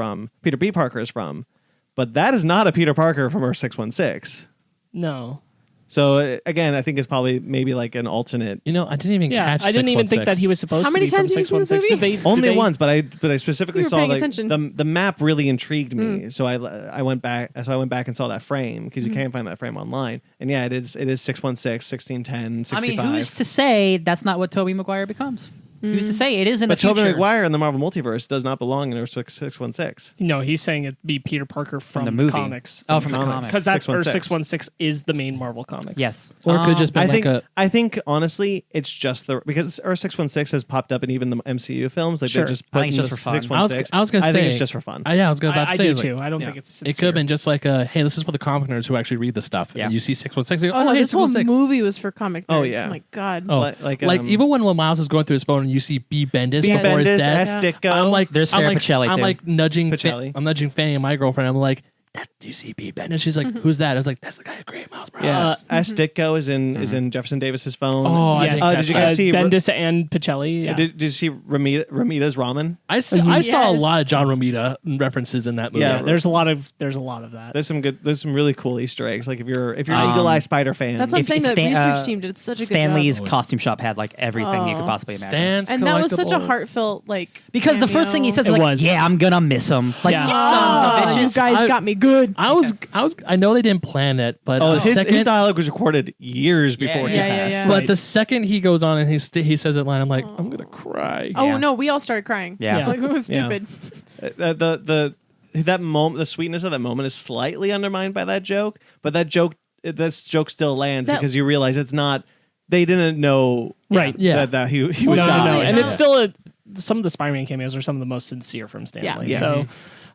from. But that is not a Peter Parker from Earth 616. No. So again, I think it's probably maybe like an alternate. You know, I didn't even Yeah, catch. I didn't even think that he was supposed How to many be from times have you seen this 616. movie? Did they- Only did they- once, but I specifically You were saw paying like attention. the map really intrigued me, so I went back and saw that frame because you can't find that frame online. And yeah, it is 616, 1610, 65. I mean, who's to say that's not what Tobey Maguire becomes? Who's to say it is in But the future? Tobey Maguire in the Marvel Multiverse does not belong in Earth 616. No, he's saying it'd be Peter Parker from the movie. comics. Oh, from the Comics. comics. Because that's Earth 616. 616 is the main Marvel comics. Yes. Or it could just be I like think a. I think honestly, it's just because Earth 616 has popped up in even the MCU films. Like Sure. they just I put think it's in just the for fun. 616. I was gonna I think say- it's just for fun. Yeah, I was about to I say. do like, too. I don't yeah. think it's. It could have been just like a, hey, this is for the comic nerds who actually read the stuff. Yeah. And you see 616. oh no, hey, this whole 616. movie was for comic nerds. Oh, yeah. My God. Oh, Like, like um, even when Miles is going through his phone and you see B. Bendis B. before his Bendis, death, S. Dicko. I'm like, There's I'm Sarah like, Pichelli, I'm too. like nudging, Pichelli. I'm nudging Fanny and my girlfriend. I'm like, do you see B. Bendis? She's like, who's that? I was like, that's the guy who created Miles Morales. Yes, S. Ditko is in Jefferson Davis's phone. Oh, I Yes. didn't catch did you that. guys see Bendis and Pichelli? Yeah. Did you see Ramita's ramen? I saw a Yes. lot of John Romita references in that movie. Yeah. Yeah, there's a lot of that. There's some really cool Easter eggs. Like if you're an Um, Eagle Eye Spider fan, That's what I'm If saying. The Stan- research team did such a good Stanley's job. costume shop had like everything you could possibly imagine. Stan's And that was such a collectibles. heartfelt like. Because the first thing he cameo. says is It like, was. "Yeah, I'm gonna miss him." Like, Yeah. you Oh, sons of you bitches. guys got me good. I know they didn't plan it, but oh, the his second, dialogue was recorded years before he yeah, yeah, passed. yeah. but the second he goes on and he says that line, I'm like, I'm gonna cry. Oh Yeah. no, we all started crying. Yeah. Like it was Yeah. stupid. The that moment, the sweetness of that moment is slightly undermined by that joke, but that joke this joke still lands That- because you realize it's not. They didn't know, Right. Yeah. that he would No, die. and Yeah. it's still some of the Spider-Man cameos are some of the most sincere from Stan Yeah. Lee. Yes. So,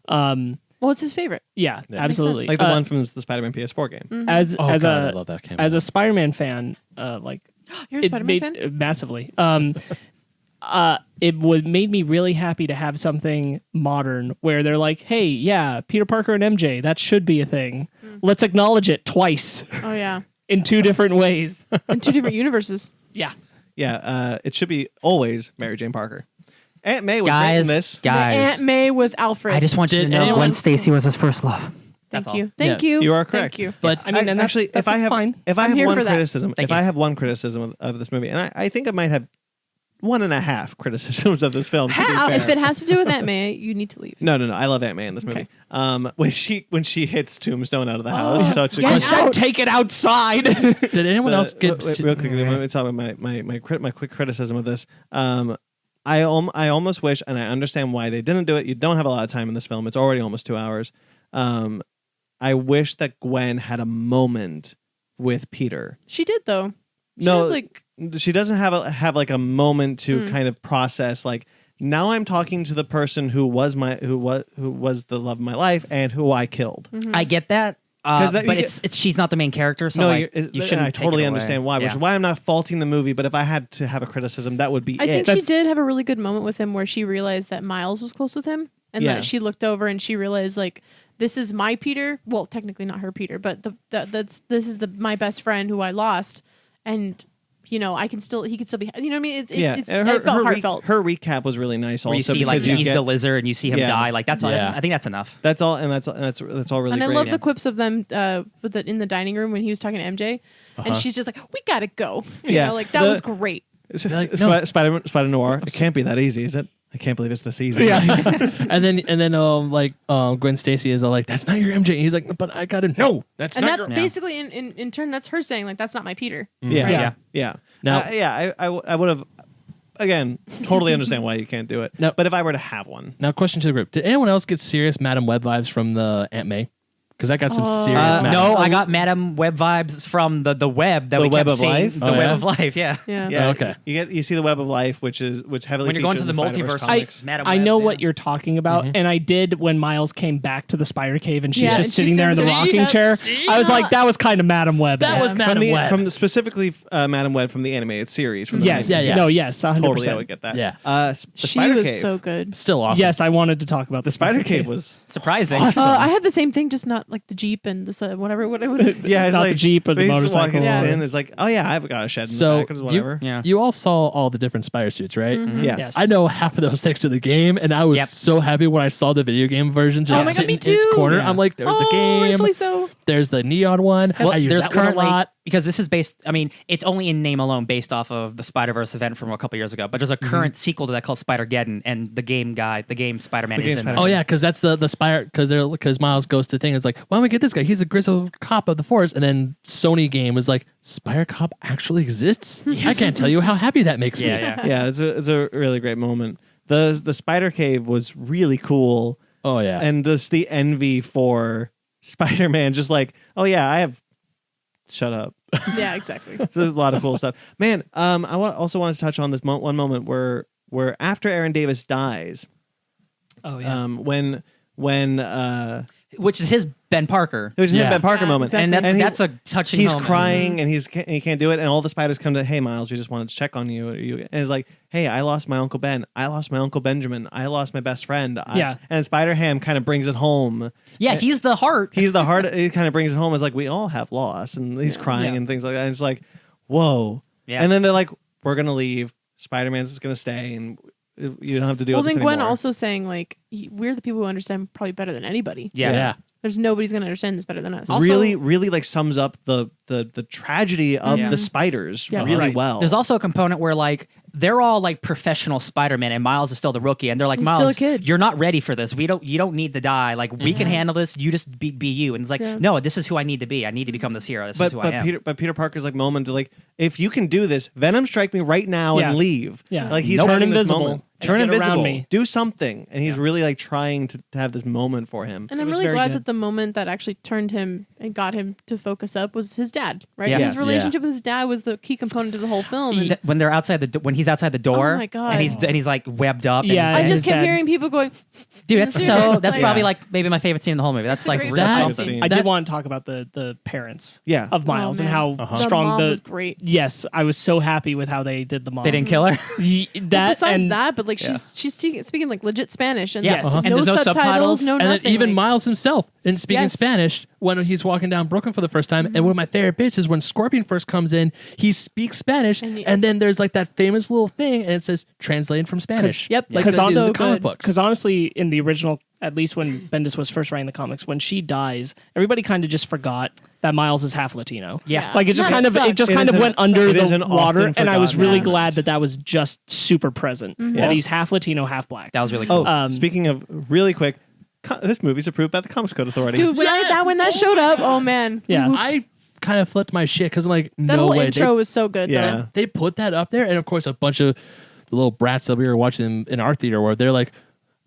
Well, it's his favorite. yeah, Yeah. absolutely. like the one from the Spider-Man PS4 game. as Oh, as God, I a love that cameo. as a Spider-Man fan, like You're a Spider-Man fan? massively. It made me really happy to have something modern where they're like, hey, yeah, Peter Parker and MJ, that should be a thing. Let's acknowledge it twice Oh yeah, in 2 different ways. in 2 different universes. Yeah. Yeah, it should be always Mary Jane Parker. Aunt May was great in this. Guys, Aunt May was Alfred. I just want you to Did know anyone- Gwen Stacy was his first love. Thank all. you. Thank Yeah. you. You are correct. Thank you. But I mean, and actually, that's if I have fine. if I I'm have here one for that. criticism, Thank if you. I have one criticism of this movie, and I think I might have 1.5 criticisms of this film. To be fair. If it has to do with Aunt May, you need to leave. No. I love Aunt May in this movie. When she hits Tombstone out of the house, Oh, such a get good. I said take it outside. did anyone else get real quickly? Let me talk about my quick criticism of this. I almost wish, and I understand why they didn't do it. You don't have a lot of time in this film. It's already almost 2 hours. I wish that Gwen had a moment with Peter. She did though. She No, had, like she doesn't have like a moment to kind of process like, now I'm talking to the person who was the love of my life and who I killed. I get that. 'Cause that- but you it's she's not the main character, so No, like, you're- you and shouldn't. I take totally it away. understand why, which Yeah. is why I'm not faulting the movie. But if I had to have a criticism, that would be I think it. she did have a really good moment with him where she realized that Miles was close with him, and Yeah. that she looked over and she realized like, this is my Peter. Well, technically not her Peter, but this is my best friend who I lost, and he can still be. You know what I mean? It felt heartfelt. Her recap was really nice. Where you Also, see like because you he's get, the lizard and you see him Yeah. die. Like that's all. Yeah. I think that's enough. that's all, and that's all really And I great. love the quips of them in the dining room when he was talking to MJ, and she's just like, "We gotta go." You Yeah. know, like that was great. like, no. Spider Noir. It can't be that easy, is it? I can't believe it's this easy. Yeah. and then Gwen Stacy is like, that's not your MJ. He's like, but I gotta know that's And not that's your basically in turn that's her saying like, "That's not my Peter." yeah, Yeah. yeah. Now- I would have. Again, totally understand why you can't do it. No. But if I were to have one, Now, question to the group: did anyone else get serious Madam Web vibes from the Aunt May? Because I got some serious. Madam. No, I got Madam Web vibes from the web that The we Web kept of seeing. Life? The Oh, Web yeah? of Life, yeah. Yeah. yeah, okay. You see the Web of Life, which heavily When you're going featured to the in Spider-Verse multiverse, comics. Madam I Webs, know yeah. what you're talking about, and I did when Miles came back to the Spider Cave and she's Yeah, just and she sitting there in the says, rocking chair. I was like, that was kind of Madam Web. That was Madam Web. from the specifically Madam Web from the animated series. From the Yes. animated Yeah, No, series. yes, 100%. Totally, I would get that. Yeah. The She Spider was Cave. so good. Still awesome. Yes, I wanted to talk about the Spider Cave was Surprising. Awesome. I had the same thing, just not like the Jeep and the whatever it is. yeah, it's Not the like Jeep or the he's just motorcycle. walking Yeah. in, it's like, oh yeah, I've got a shed in So the back. It's whatever. Yeah. you all saw all the different spider suits, right? Yes. Yes. I know half of those thanks to the game, and I was Yep. so happy when I saw the video game version just Oh my God, sitting me in its too. corner. Yeah. I'm like, there's Oh, the game, rightfully so. there's the neon one. Well, I use there's that one a currently lot. because this is based. I mean, it's only in name alone based off of the Spider-Verse event from a couple years ago. But there's a current sequel to that called Spider-Geddon, and the game Spider-Man The game is in. Spider-Man. Oh yeah, because that's the Spire because Miles goes to thing. It's like, why don't we get this guy? He's a grizzled cop of the forest. And then Sony game was like, Spire Cop actually exists. I can't tell you how happy that makes me. Yeah. Yeah, it's a really great moment. The Spider Cave was really cool, Oh yeah. and just the envy for Spider-Man, just like, oh yeah, I have. Shut up. Yeah, exactly. So there's a lot of cool stuff, man. Also wanted to touch on this one moment where after Aaron Davis dies, Oh yeah. when Which is his Ben Parker. it was Yeah. his Ben Parker Yeah, moment, exactly. And he- that's a touching he's moment. crying and he can't do it, and all the spiders come to, hey Miles, we just wanted to check on you. And it's like, hey, I lost my Uncle Ben, I lost my Uncle Benjamin, I lost my best friend. Yeah. And Spider Ham kind of brings it home. Yeah, he's the heart. He's the heart. He kind of brings it home as like, we all have loss, and he's crying Yeah. and things like that. And it's like, whoa. Yeah. And then they're like, we're gonna leave. Spider-Man's just gonna stay, and you don't have to deal Well, with then this Gwen anymore. also saying like, we're the people who understand probably better than anybody. Yeah. Yeah. There's nobody's gonna understand this better than us. Also- really like sums up the the tragedy of Yeah. the spiders Yeah. really Right. well. There's also a component where like they're all like professional Spider-Man and Miles is still the rookie and they're like, He's Miles, still a kid. you're not ready for this. You don't need to die. Like we can handle this. You just be you. And it's like, Yeah. no, this is who I need to be. I need to become this hero. This is who I am. Peter Parker's like moment to like, if you can do this, Venom, strike me right now Yeah. and leave. Yeah. Like he's Turn having this invisible moment. and Turn get around invisible. me. Do something, and he's really like trying to have this moment for him. And I'm was really very glad good. that the moment that actually turned him and got him to focus up was his dad, right? Yeah. His Yes. relationship with his dad was the key component to the whole film. And When they're outside when he's outside the door, Oh my God. and he's like webbed up. and Yeah. he's I dead. just kept dad. hearing people going, dude, that's Dude, that's like- probably Yeah. like maybe my favorite scene in the whole movie. That's a like great that's scene. something. Scene. I That- did want to talk about the parents Yeah. of Miles and man. how The strong mom was great. Yes, I was so happy with how they did the mom. They didn't kill her. That Besides and that, but like she's speaking like legit Spanish and Yes. there's And no there's no subtitles. no And nothing. then even like, Miles himself in speaking Yes. Spanish when he's walking down Brooklyn for the first time. And one of my favorite bits is when Scorpion first comes in, he speaks Spanish, And and then there's like that famous little thing, and it says translated from Spanish. Yep, like because they on do in so the comic good. books. Because honestly, in the original, at least when Bendis was first writing the comics, when she dies, everybody kind of just forgot that Miles is half Latino. Yeah. Like it just That kind of sucks. it just It kind is of an- went under it is the an water, often and I was forgotten really element. glad that was just super present. That he's half Latino, half black. That was really cool. Oh, speaking of really quick, this movie's approved by the Comics Code Authority. dude, when that showed up, oh man, Yeah. Woo-hoo. I kind of flipped my shit because I'm like, that no whole way. intro was so good. Yeah. though. They put that up there, and of course, a bunch of the little brats that we were watching in our theater where they're like,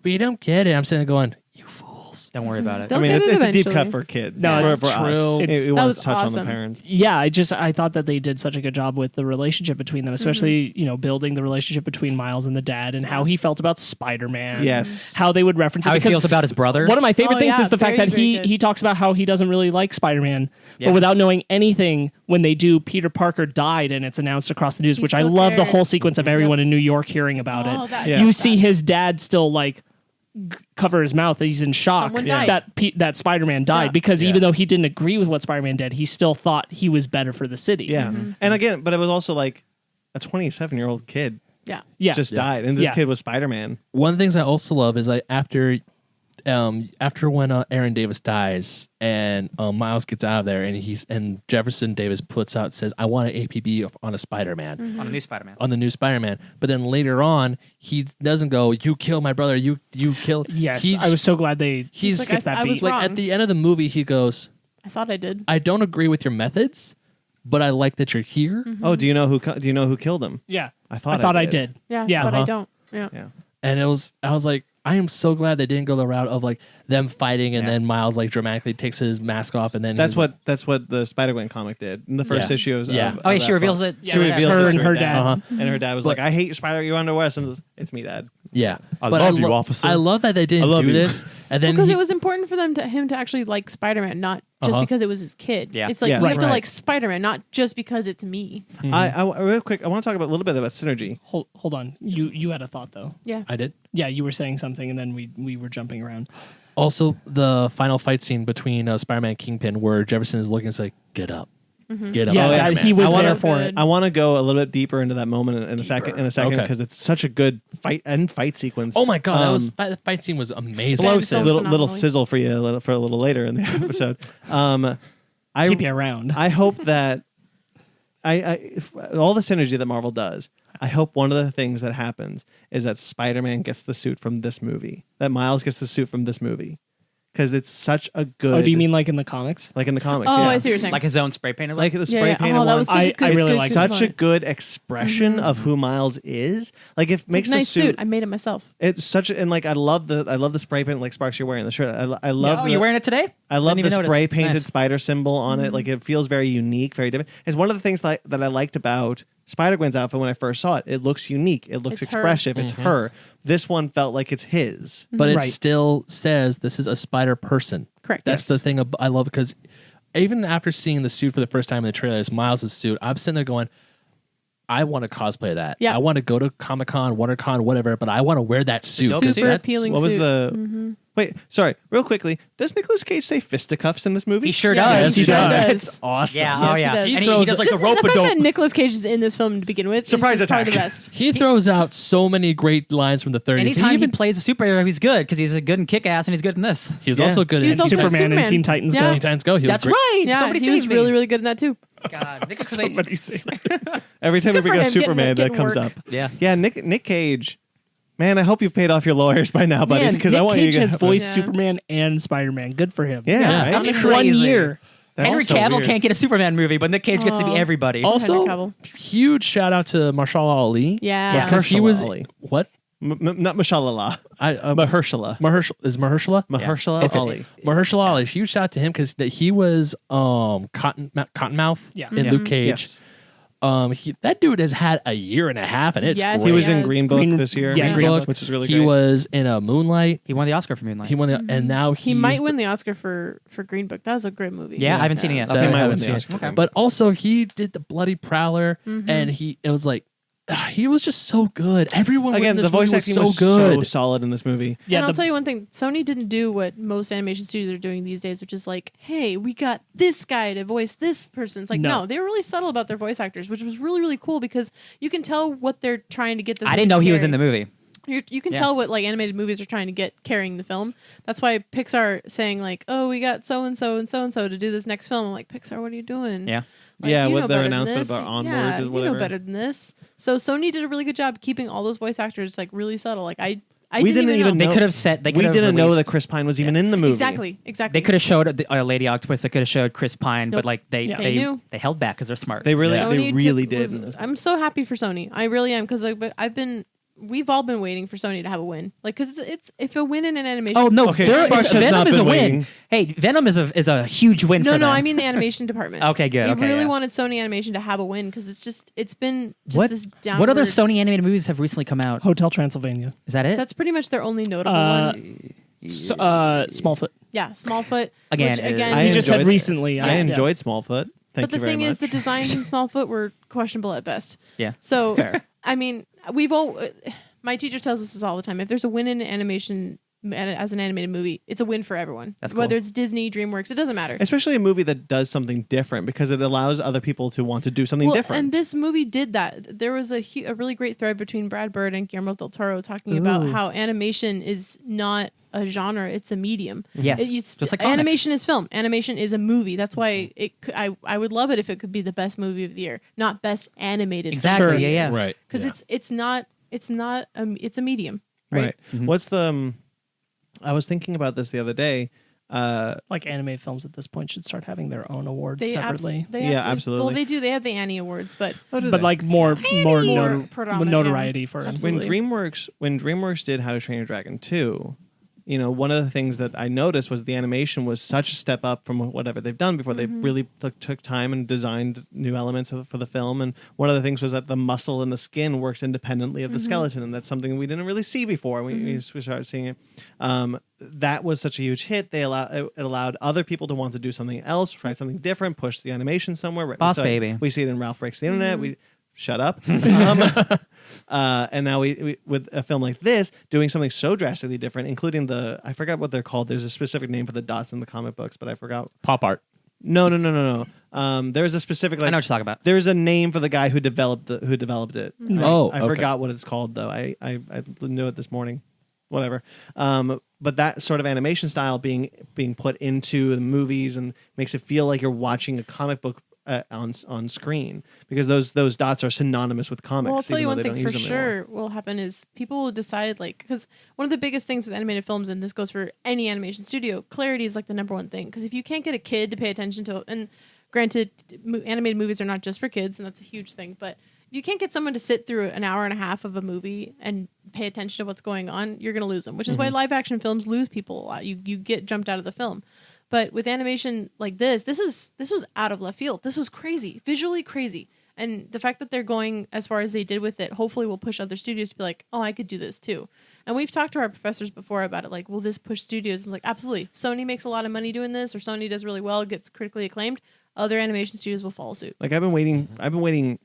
we don't get it. I'm sitting there going, you fools. Don't worry about it. They'll I mean, get it's it a deep eventually. cut for kids. No, for, it's for us. true. It, It's- it That wants was to touch on awesome. the parents. Yeah, I thought that they did such a good job with the relationship between them, especially building the relationship between Miles and the dad, and how he felt about Spider-Man. Yes. how they would reference How it. he because feels about his brother. One of my favorite Oh, things yeah, is the fact very, that very good. he talks about how he doesn't really like Spider-Man, Yeah. but without knowing anything, when they do, Peter Parker died and it's announced across the news, He which I still love the cared. whole sequence of everyone in New York hearing about Oh, it. that- Yeah. You see his dad still like cover his mouth. He's in shock Someone died. that Spider-Man died Yeah. because even though he didn't agree with what Spider-Man did, he still thought he was better for the city. Yeah. And again, but it was also like a 27-year-old kid Yeah. yeah. just died, and this Yeah. kid was Spider-Man. One of the things I also love is like after when Aaron Davis dies and Miles gets out of there and Jefferson Davis puts out says I want an APB on a Spider-Man on the new Spider-Man. on the new Spider-Man, but then later on he doesn't go you kill my brother you kill Yes, I was so glad they he's like, skipped that I beat. was like wrong. at the end of the movie he goes I thought I did. I don't agree with your methods, but I like that you're here. Oh, do you know who killed him? Yeah, I thought I I did. did. Yeah. Yeah. But I Uh-huh. don't. Yeah. Yeah. And I was like, I am so glad they didn't go the route of like them fighting and Yeah. then Miles like dramatically takes his mask off and then That's what the Spider-Gwen comic did in the first Yeah. issue. Yeah. Of Oh yeah, that she reveals book. it. Yeah, She it's reveals her it to and her dad. Uh-huh. and her dad was like, "I hate Spider. You under West," and it's me, Dad. Yeah. I But love you, officer. I love that they I didn't love do you. this. And then Because he- it was important for him to actually like Spider-Man, not just Uh-huh. because it was his kid. Yeah. It's like Yeah. you have to Right. like Spider-Man, not just because it's me. I real quick. I want to talk about a little bit about synergy. Hold on. You had a thought though. Yeah. I did. Yeah, you were saying something, and then we were jumping around. Also, the final fight scene between Spider-Man and Kingpin, where Jefferson is looking, it's like, get up, get up. Yeah, Oh, yeah. that- he was I wanna- there for it. I want to go a little bit deeper into that moment in a second. Okay. Because it's such a good fight sequence. Oh my god, the fight scene was amazing. Explosive. Little Phenomenally. sizzle for you for a little later in the episode. Keep you around. I hope that all the synergy that Marvel does. I hope one of the things that happens is that Spider-Man gets the suit from this movie. That Miles gets the suit from this movie. Because it's such a good. Oh, do you mean like in the comics? like in the comics? Oh, yeah. I see what you're saying. Like his own spray painted. Like the Yeah, spray yeah. painted Oh, that one. was such a I good, really good like such a point. good expression of who Miles is. Like it makes nice the suit. I made it myself. It's such a, and like I love the spray paint like Sparkz you're wearing the shirt. I love. oh, the, you're wearing it today? I love Didn't the even spray notice. painted Nice. spider symbol on it. Like it feels very unique, very different. It's one of the things that I liked about Spider-Gwen's outfit when I first saw it. It looks unique. It looks It's her. expressive. It's her. This one felt like it's his. But it Right. still says this is a spider person. Correct. That's Yes. the thing I love because even after seeing the suit for the first time in the trailer, it's Miles' suit. I'm sitting there going, I want to cosplay that. Yeah. I want to go to Comic-Con, WonderCon, whatever, but I want to wear that suit. dope. 'cause Super that's- appealing What was suit. the? Wait, sorry. Real quickly, does Nicolas Cage say fisticuffs in this movie? He sure Yes, does. he does. That's awesome. Yeah. Yes, Oh he yeah. does. And He he throws- does like Just the rope the a fact that dope. Nicolas Cage is in this film to begin with Surprise is just probably the attack. best. He throws out so many great lines from the 30s. Anytime he even, plays a superhero, he's good because he's good in Kick-Ass and he's good in this. he was Yeah. also good He in was also Superman and Teen Titans Yeah. Go. Teen Titans Go. He was That's great. right. Yeah, Somebody he was saved me. really, really good in that too. God, Nick Somebody say that. Every time we Good bring for up him, getting Superman, it- that getting comes work. up. Yeah. Yeah, Nick Cage. Man, I hope you've paid off your lawyers by now, buddy, Man, because Nick I want Cage you to has get voiced Yeah. Superman and Spider-Man. Good for him. Yeah, right? That's In crazy. 1 year. That's Henry so Cavill weird. can't get a Superman movie, but Nick Cage gets to be Aw. everybody. Also, Henry Cavill. huge shout out to Marshall Ali. Yeah. Because he Mahershala was Ali. what? Not Mashallah. Mahershala. Is Mahershala? Mahershala It's Ali. Mahershala Ali. Huge shout out to him because he was Cottonmouth Yeah. in Yeah. Luke Cage. Yes. That dude has had a year and a half, and it's Yes, great. He was in Yes. Green Book Green- this year. yeah, Green Book. which is really He great. was in Moonlight. He won the Oscar for Moonlight. He won the, and now He might win the Oscar for Green Book. That was a great movie. Yeah, I haven't seen it yet. So Okay, I might haven't win the seen it. Oscar. Okay. But also, he did the Bloody Prowler, and it was like he was just so good. Everyone Again, in this the voice movie acting was was so so good. solid in this movie. Yeah, and I'll the- tell you one thing. Sony didn't do what most animation studios are doing these days, which is like, hey, we got this guy to voice this person. It's like, No. no, they were really subtle about their voice actors, which was really, really cool because you can tell what they're trying to get them I to didn't know he was carry. in the movie. You can Yeah. tell what like animated movies are trying to get carrying the film. That's why Pixar saying like, oh, we got so and so and so and so to do this next film. I'm like, Pixar, what are you doing? Yeah. Like, Yeah, you with know their better than announcement this. about Onward yeah, or you whatever. know better than this. So Sony did a really good job keeping all those voice actors like really subtle. Like I We didn't even know. They could have said. They could We have didn't know released- that Chris Pine was even in the movie. Exactly. They could have showed Lady Octopus. They could have showed Chris Pine, Nope. but like Yeah. they They knew. they held back because they're smart. They really- Yeah. they Sony really took- did was- in this I'm so happy for Sony. I really am because we've all been waiting for Sony to have a win. Like because it's if a win in an animation. Oh no! Okay, There- Sparkz it's- has Venom not is a been win. waiting. Hey, Venom is a huge win. No, for no, them. I mean the animation department. Okay, good. We Okay, really yeah. wanted Sony Animation to have a win because it's been just What this downward. what other Sony animated movies have recently come out? Hotel Transylvania. Is that it? That's pretty much their only notable Uh, one. Smallfoot. Yeah, Smallfoot. Again, which, again, I You just said enjoyed- recently. I yeah. enjoyed Smallfoot. Thank but the you very thing much. is, the designs in Smallfoot were questionable at best. Yeah. So, Fair. I mean, we've all. My teacher tells us this all the time. If there's a win in animation as an animated movie, it's a win for everyone. That's Whether cool. it's Disney, DreamWorks, it doesn't matter. Especially a movie that does something different because it allows other people to want to do something different. And this movie did that. There was a really great thread between Brad Bird and Guillermo del Toro talking about how animation is not a genre; it's a medium. Yes, just like comics. animation is film. Animation is a movie. That's why I would love it if it could be the best movie of the year, not best animated. Exactly. Sure. Yeah. Yeah. Right. Because Yeah. it's not it's a medium, right? right. What's the? I was thinking about this the other day. Like anime films at this point should start having their own awards separately. Absolutely. Well, they do. They have the Annie Awards, but But like more predominant, notoriety yeah. for Absolutely. when DreamWorks did How to Train Your Dragon 2, you know, one of the things that I noticed was the animation was such a step up from whatever they've done before. They really took time and designed new elements for the film. And one of the things was that the muscle and the skin works independently of the skeleton, and that's something we didn't really see before. We started seeing it. That was such a huge hit. It allowed other people to want to do something else, try something different, push the animation somewhere. Right? Boss So baby. We see it in Ralph Breaks the Internet. We shut up. And now we with a film like this doing something so drastically different, including I forgot what they're called. There's a specific name for the dots in the comic books, but I forgot. pop art. No. There's a specific. I know what you're talking about. There's a name for the guy who developed it. Oh, I okay. forgot what it's called though. I knew it this morning. Whatever. But that sort of animation style being put into the movies and makes it feel like you're watching a comic book on screen, because those dots are synonymous with comics. Well, I'll tell you even one though they thing don't for use them anymore. sure will happen is people will decide, like, because one of the biggest things with animated films, and this goes for any animation studio, clarity is like the number one thing. Because if you can't get a kid to pay attention to, and granted, animated movies are not just for kids, and that's a huge thing, but if you can't get someone to sit through an hour and a half of a movie and pay attention to what's going on, you're going to lose them, which is why live action films lose people a lot. You get jumped out of the film. But with animation like this was out of left field. This was crazy, visually crazy. And the fact that they're going as far as they did with it, hopefully will push other studios to be like, oh, I could do this too. And we've talked to our professors before about it. Like, will this push studios? And like, absolutely. Sony makes a lot of money doing this, or Sony does really well, gets critically acclaimed. Other animation studios will follow suit. Like I've been waiting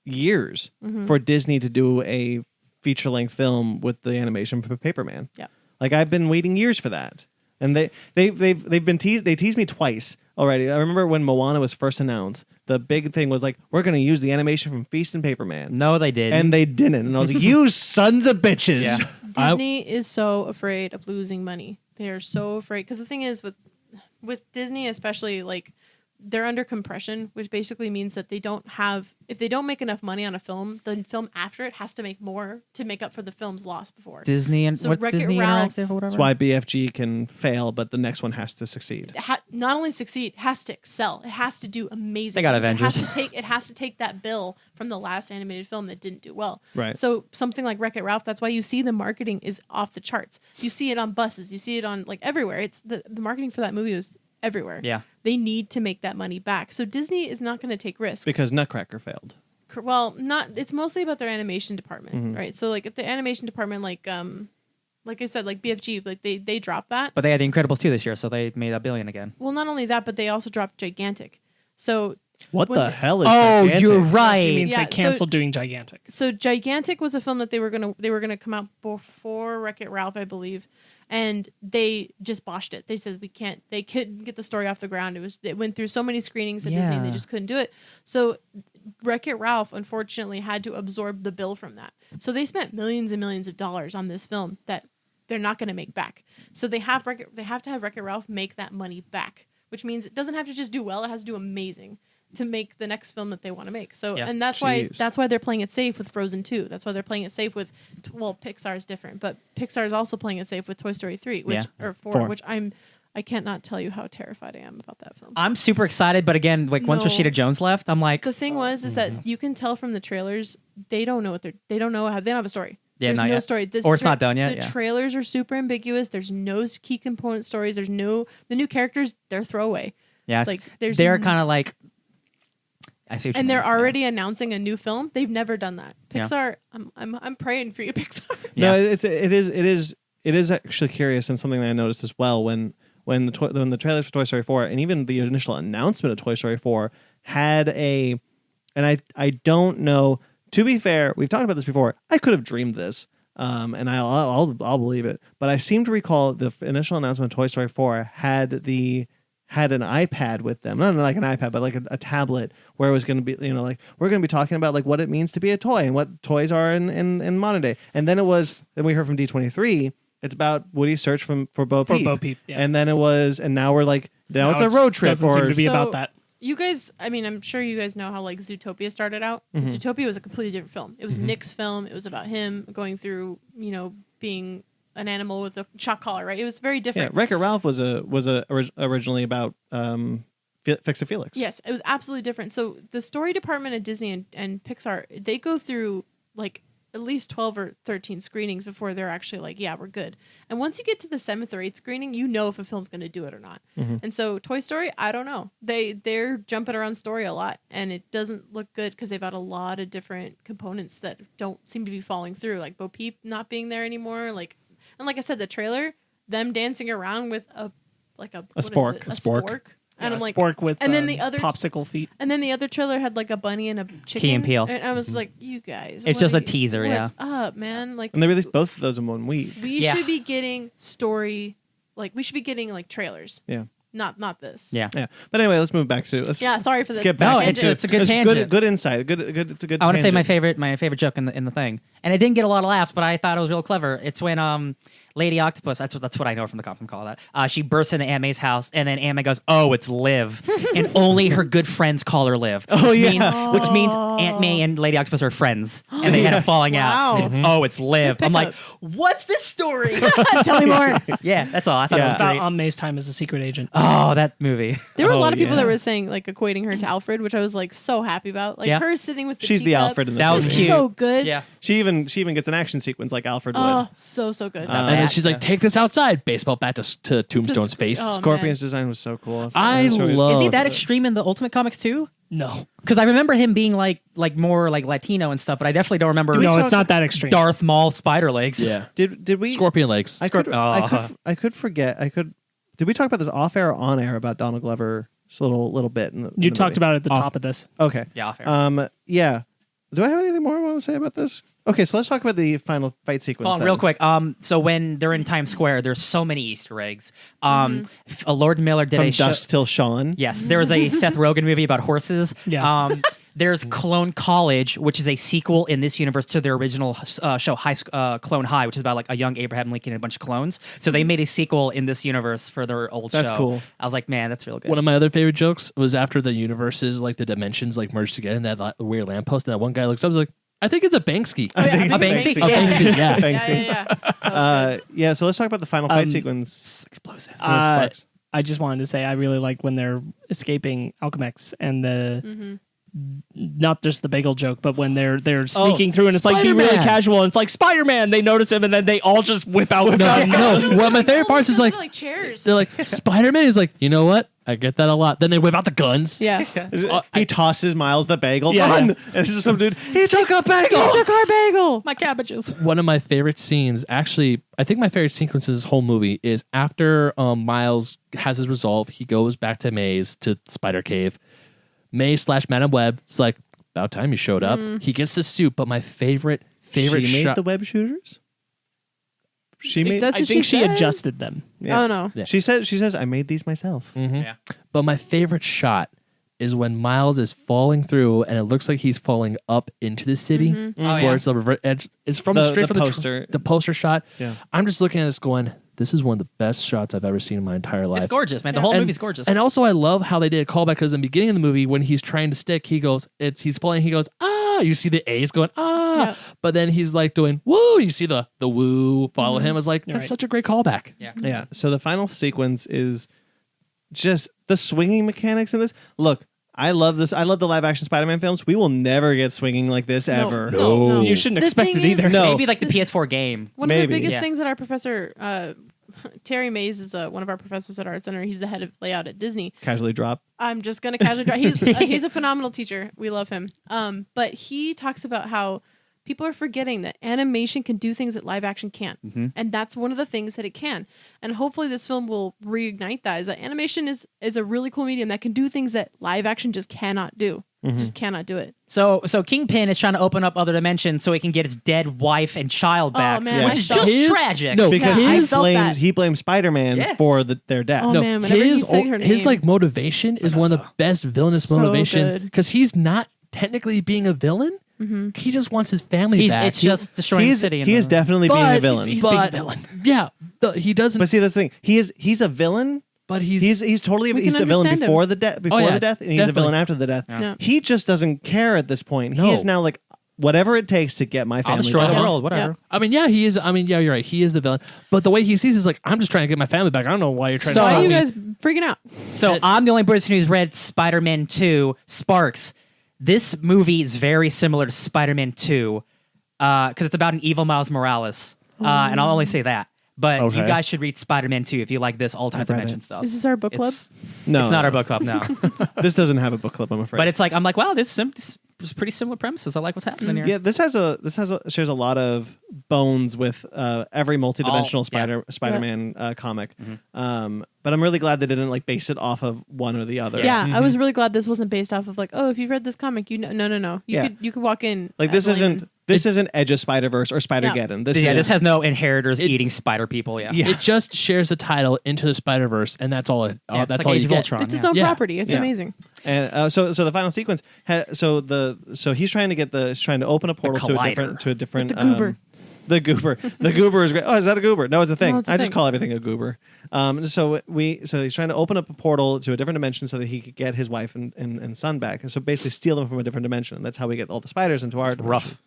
years for Disney to do a feature length film with the animation for Paperman. Yeah. Like I've been waiting years for that. And they've been teased. They teased me twice already. I remember when Moana was first announced, the big thing was like, we're going to use the animation from Feast and Paperman. No, they didn't. And they didn't. And I was like, you sons of bitches. Yeah. Disney is so afraid of losing money. They are so afraid. Because the thing is, with Disney, especially, like, they're under compression, which basically means that if they don't make enough money on a film, the film after it has to make more to make up for the film's loss before. Disney and So what's Wreck-It Disney Ralph- Interactive or whatever? That's why BFG can fail, but the next one has to succeed. Not only succeed, it has to excel. It has to do amazing. They got things. Avengers. It has to take that bill from the last animated film that didn't do well. Right. So something like Wreck-It Ralph, that's why you see the marketing is off the charts. You see it on buses. You see it on like everywhere. It's the marketing for that movie was everywhere. Yeah. They need to make that money back. So Disney is not going to take risks. Because Nutcracker failed. Well, not. It's mostly about their animation department, Mm-hmm. right? So like at the animation department, like I said, like BFG, like they dropped that. But they had The Incredibles 2 this year, so they made $1 billion again. Well, not only that, but they also dropped Gigantic. So What when the they- hell is Oh, Gigantic? you're She right. means Yeah, they canceled doing Gigantic. So Gigantic was a film that they were gonna come out before Wreck-It Ralph, I believe, and they just botched it. They said they couldn't get the story off the ground. It went through so many screenings at Disney, and they Yeah. just couldn't do it. So Wreck-It Ralph, unfortunately, had to absorb the bill from that. So they spent millions and millions of dollars on this film that they're not going to make back. So they have to have Wreck-It Ralph make that money back, which means it doesn't have to just do well; it has to do amazing to make the next film that they want to make. So, Yeah. and that's why they're playing it safe with Frozen 2. That's why they're playing it safe with, Pixar's different, but Pixar's also playing it safe with Toy Story 3, or 4, Four. which I can't not tell you how terrified I am about that film. I'm super excited, but again, like once No. Rashida Jones left, I'm like, The thing is that you can tell from the trailers, they don't have a story. Yeah, There's not no yet. story. Or it's not done yet, The yeah. trailers are super ambiguous. There's no key component stories. The new characters, they're throwaway. yeah, like, there's they're n- kind of like, I see what you And mean. they're already announcing a new film. They've never done that. Yeah. Pixar, I'm praying for you, Pixar. No, it is actually curious and something that I noticed as well when the trailers for Toy Story 4 and even the initial announcement of Toy Story 4 had and I don't know. To be fair, we've talked about this before. I could have dreamed this, and I'll believe it. But I seem to recall the initial announcement of Toy Story 4 had an iPad with them, not like an iPad, but like a tablet where it was going to be, like we're going to be talking about like what it means to be a toy and what toys are in modern day. And then we heard from D23, it's about Woody's search for Bo Peep. Bo Peep, yeah. And then now we're like, now it's a road trip. Doesn't seem to be So- about that. You guys, I'm sure you guys know how like Zootopia started out. Zootopia was a completely different film. It was Nick's film. It was about him going through, being an animal with a shock collar, right? It was very Yeah, different. Wreck-It Ralph was originally about Fix It Felix. Yes, it was absolutely different. So the story department at Disney and Pixar, they go through like at least 12 or 13 screenings before they're actually like, yeah, we're good. And once you get to the 7th or 8th screening, you know if a film's going to do it or not. And so Toy Story, I don't know. They're jumping around story a lot, and it doesn't look good because they've got a lot of different components that don't seem to be falling through, like Bo Peep not being there anymore. And like I said, the trailer, them dancing around with a spork. A A spork. spork. And I'm like, Spork with and then the other popsicle feet. and then the other trailer had like a bunny and a chicken. Key and Peele. And I was like, you guys. It's what just are a you- teaser, yeah. What's up, man? Like, And they released both of those in 1 week. we Yeah. should be getting story, like, we should be getting like trailers. Yeah. Not this. yeah. Yeah. But anyway, let's move back to let's Yeah, sorry for the skip back. No, into- it's a good it's tangent. Good insight. Good I want to say tangent. my favorite joke in the thing, and it didn't get a lot of laughs, but I thought it was real clever. It's when Lady Octopus, that's what I know from the comic call that. She bursts into Aunt May's house, and then Aunt May goes, "Oh, it's Liv," and only her good friends call her Liv. Oh, which yeah. means, which means Aunt May and Lady Octopus are friends, and they had a Yes. falling Wow. out. It's, oh, it's Liv. Good I'm like, pickup. what's this story? Tell me more. Yeah, that's all. I thought Yeah. it was About great. Aunt May's time as a secret agent. Oh, that movie. There were a Oh, lot of people yeah. that were saying like equating her to Alfred, which I was like so happy about. Like Yeah. her sitting with the She's the teacup Alfred in this That was movie. cute. so good. Yeah. She even gets an action sequence like Alfred would. Oh, so good. And then bat, she's like, "Take this outside!" Baseball bat to Tombstone's face. oh, Scorpion's design was so cool. I So- love- Is he that extreme in the Ultimate Comics too? No, Because I remember him being like more like Latino and stuff, but I definitely don't remember no, it's not that extreme. Darth Maul spider legs. Yeah, Did we? scorpion legs. I could Oh. I could forget. Did we talk about this off air or on air about Donald Glover? Just a little bit. In You the talked movie? about it at the Off- top of this. Okay. Yeah, fair. Yeah. Do I have anything more I want to say about this? Okay, so let's talk about the final fight sequence. Hold on, then. real quick. So when they're in Times Square, there's so many Easter eggs. Lord Miller did From a show. Dusk Till Shawn. Yes, there was a Seth Rogen movie about horses. Yeah. There's Clone College, which is a sequel in this universe to their original show, Clone High, which is about like a young Abraham Lincoln and a bunch of clones. So they made a sequel in this universe for their old show. That's cool. I was like, man, that's real good. One of my other favorite jokes was after the universes, like the dimensions, like merged together, and that weird lamppost, and that one guy looks up, I was like, I think it's a Banksy. Oh, yeah, think a Banksy? Banksy. A Banksy, yeah. Banksy. Yeah. Yeah, so let's talk about the final fight sequence. Explosive. Sparkz. I just wanted to say I really like when they're escaping Alchemex and the not just the bagel joke, but when they're sneaking through and it's like being really Spider-Man. casual and it's like Spider-Man. They notice him and then they all just whip out. No, one of my favorite parts is like chairs. they're like Spider-Man is like, you know what? I get that a lot. Then they whip out the guns. Yeah. He tosses Miles the bagel. Yeah. Run! And it's just some dude. He took a bagel. It's a car bagel. My cabbages. One of my favorite scenes, actually, I think my favorite sequence in this whole movie is after Miles has his resolve, he goes back to Maze, to Spider Cave. Maze / Madam Web is like, about time you showed up. He gets the suit, but my favorite She made shot. the web shooters. She made. That's I what think she said? adjusted them. Yeah. Oh no. Yeah. She says I made these myself. Yeah. But my favorite shot is when Miles is falling through and it looks like he's falling up into the city. Oh, Where yeah. it's the reverse edge. It's from The straight from poster. the poster shot. Yeah. I'm just looking at this going, this is one of the best shots I've ever seen in my entire life. It's gorgeous, man. The whole movie's gorgeous. And also, I love how they did a callback because in the beginning of the movie, when he's trying to stick, he's falling, he goes, ah, you see the A's going, ah. Yeah. But then he's like doing, woo, you see the woo follow him. It's like, that's Right. such a great callback. yeah. Yeah. So the final sequence is just the swinging mechanics in this. Look, I love this. I love the live action Spider-Man films. We will never get swinging like this ever. No. You shouldn't The expect thing it either. is- No. Maybe like the PS4 game. One of Maybe. the biggest Yeah. things that our professor, Terry Mays, is one of our professors at Art Center. He's the head of layout at Disney. Casually drop. I'm just gonna casually draw. He's a phenomenal teacher. We love him. But he talks about how people are forgetting that animation can do things that live action can't, and that's one of the things that it can. And hopefully, this film will reignite that. Is that animation is a really cool medium that can do things that live action just cannot do. Just cannot do it. So Kingpin is trying to open up other dimensions so he can get his dead wife and child back, man, which I is felt- just His- tragic. No, Because Yeah, I he felt that. blames Spider-Man Yeah. for their death. Oh, man, whenever he said her his name. like motivation is one of the best villainous So motivations good. because he's not technically being a villain. He just wants his family back. It's just destroying the city. He is definitely being a villain. he's being a but, villain. Yeah, he doesn't. But see, that's the thing. He's a villain. But he's He's totally We he's can a villain understand before him. the death yeah, the death, and he's a definitely. villain after the death. Yeah. He just doesn't care at this point. He No. is now like whatever it takes to get my family Destroy back. the world, whatever. I mean, yeah, he is. I mean, yeah, you're right. He is the villain. But the way he sees it is like, I'm just trying to get my family back. I don't know why you're trying So- to Why tell are you me. guys freaking out? So I'm the only person who's read Spider-Man 2, Sparkz. This movie is very similar to Spider-Man 2 because it's about an evil Miles Morales. And I'll only say that. But Okay. you guys should read Spider-Man 2 if you like this alternate I've read dimension it. stuff. Is this our book club? It's, No, it's not our book club, no. This doesn't have a book club, I'm afraid. But it's like, I'm like, wow, this is pretty similar premises. I like what's happening here. yeah, this shares a lot of bones with every multidimensional yeah. Spider-Man comic. But I'm really glad they didn't like base it off of one or the other. Yeah, I was really glad this wasn't based off of like, oh, if you've read this comic, you know, no. Yeah. You could walk in Like this as isn't Edge of Spider-Verse or Spider-Geddon. This This is has no inheritors eating spider people. Yeah. Yeah. It just shares the title into the Spider-Verse, and that's all. Yeah, That's it's all like Age you of get. Ultron. It's its yeah. own Yeah. property. It's Yeah. amazing. And so the final sequence. So he's trying to open a portal to a collider. different The goober. The goober is great. Oh, is that a goober? No, it's a thing. No, it's a I just thing. call everything a goober. So he's trying to open up a portal to a different dimension so that he could get his wife and son back. And so basically steal them from a different dimension. And that's how we get all the spiders into our dimension. rough.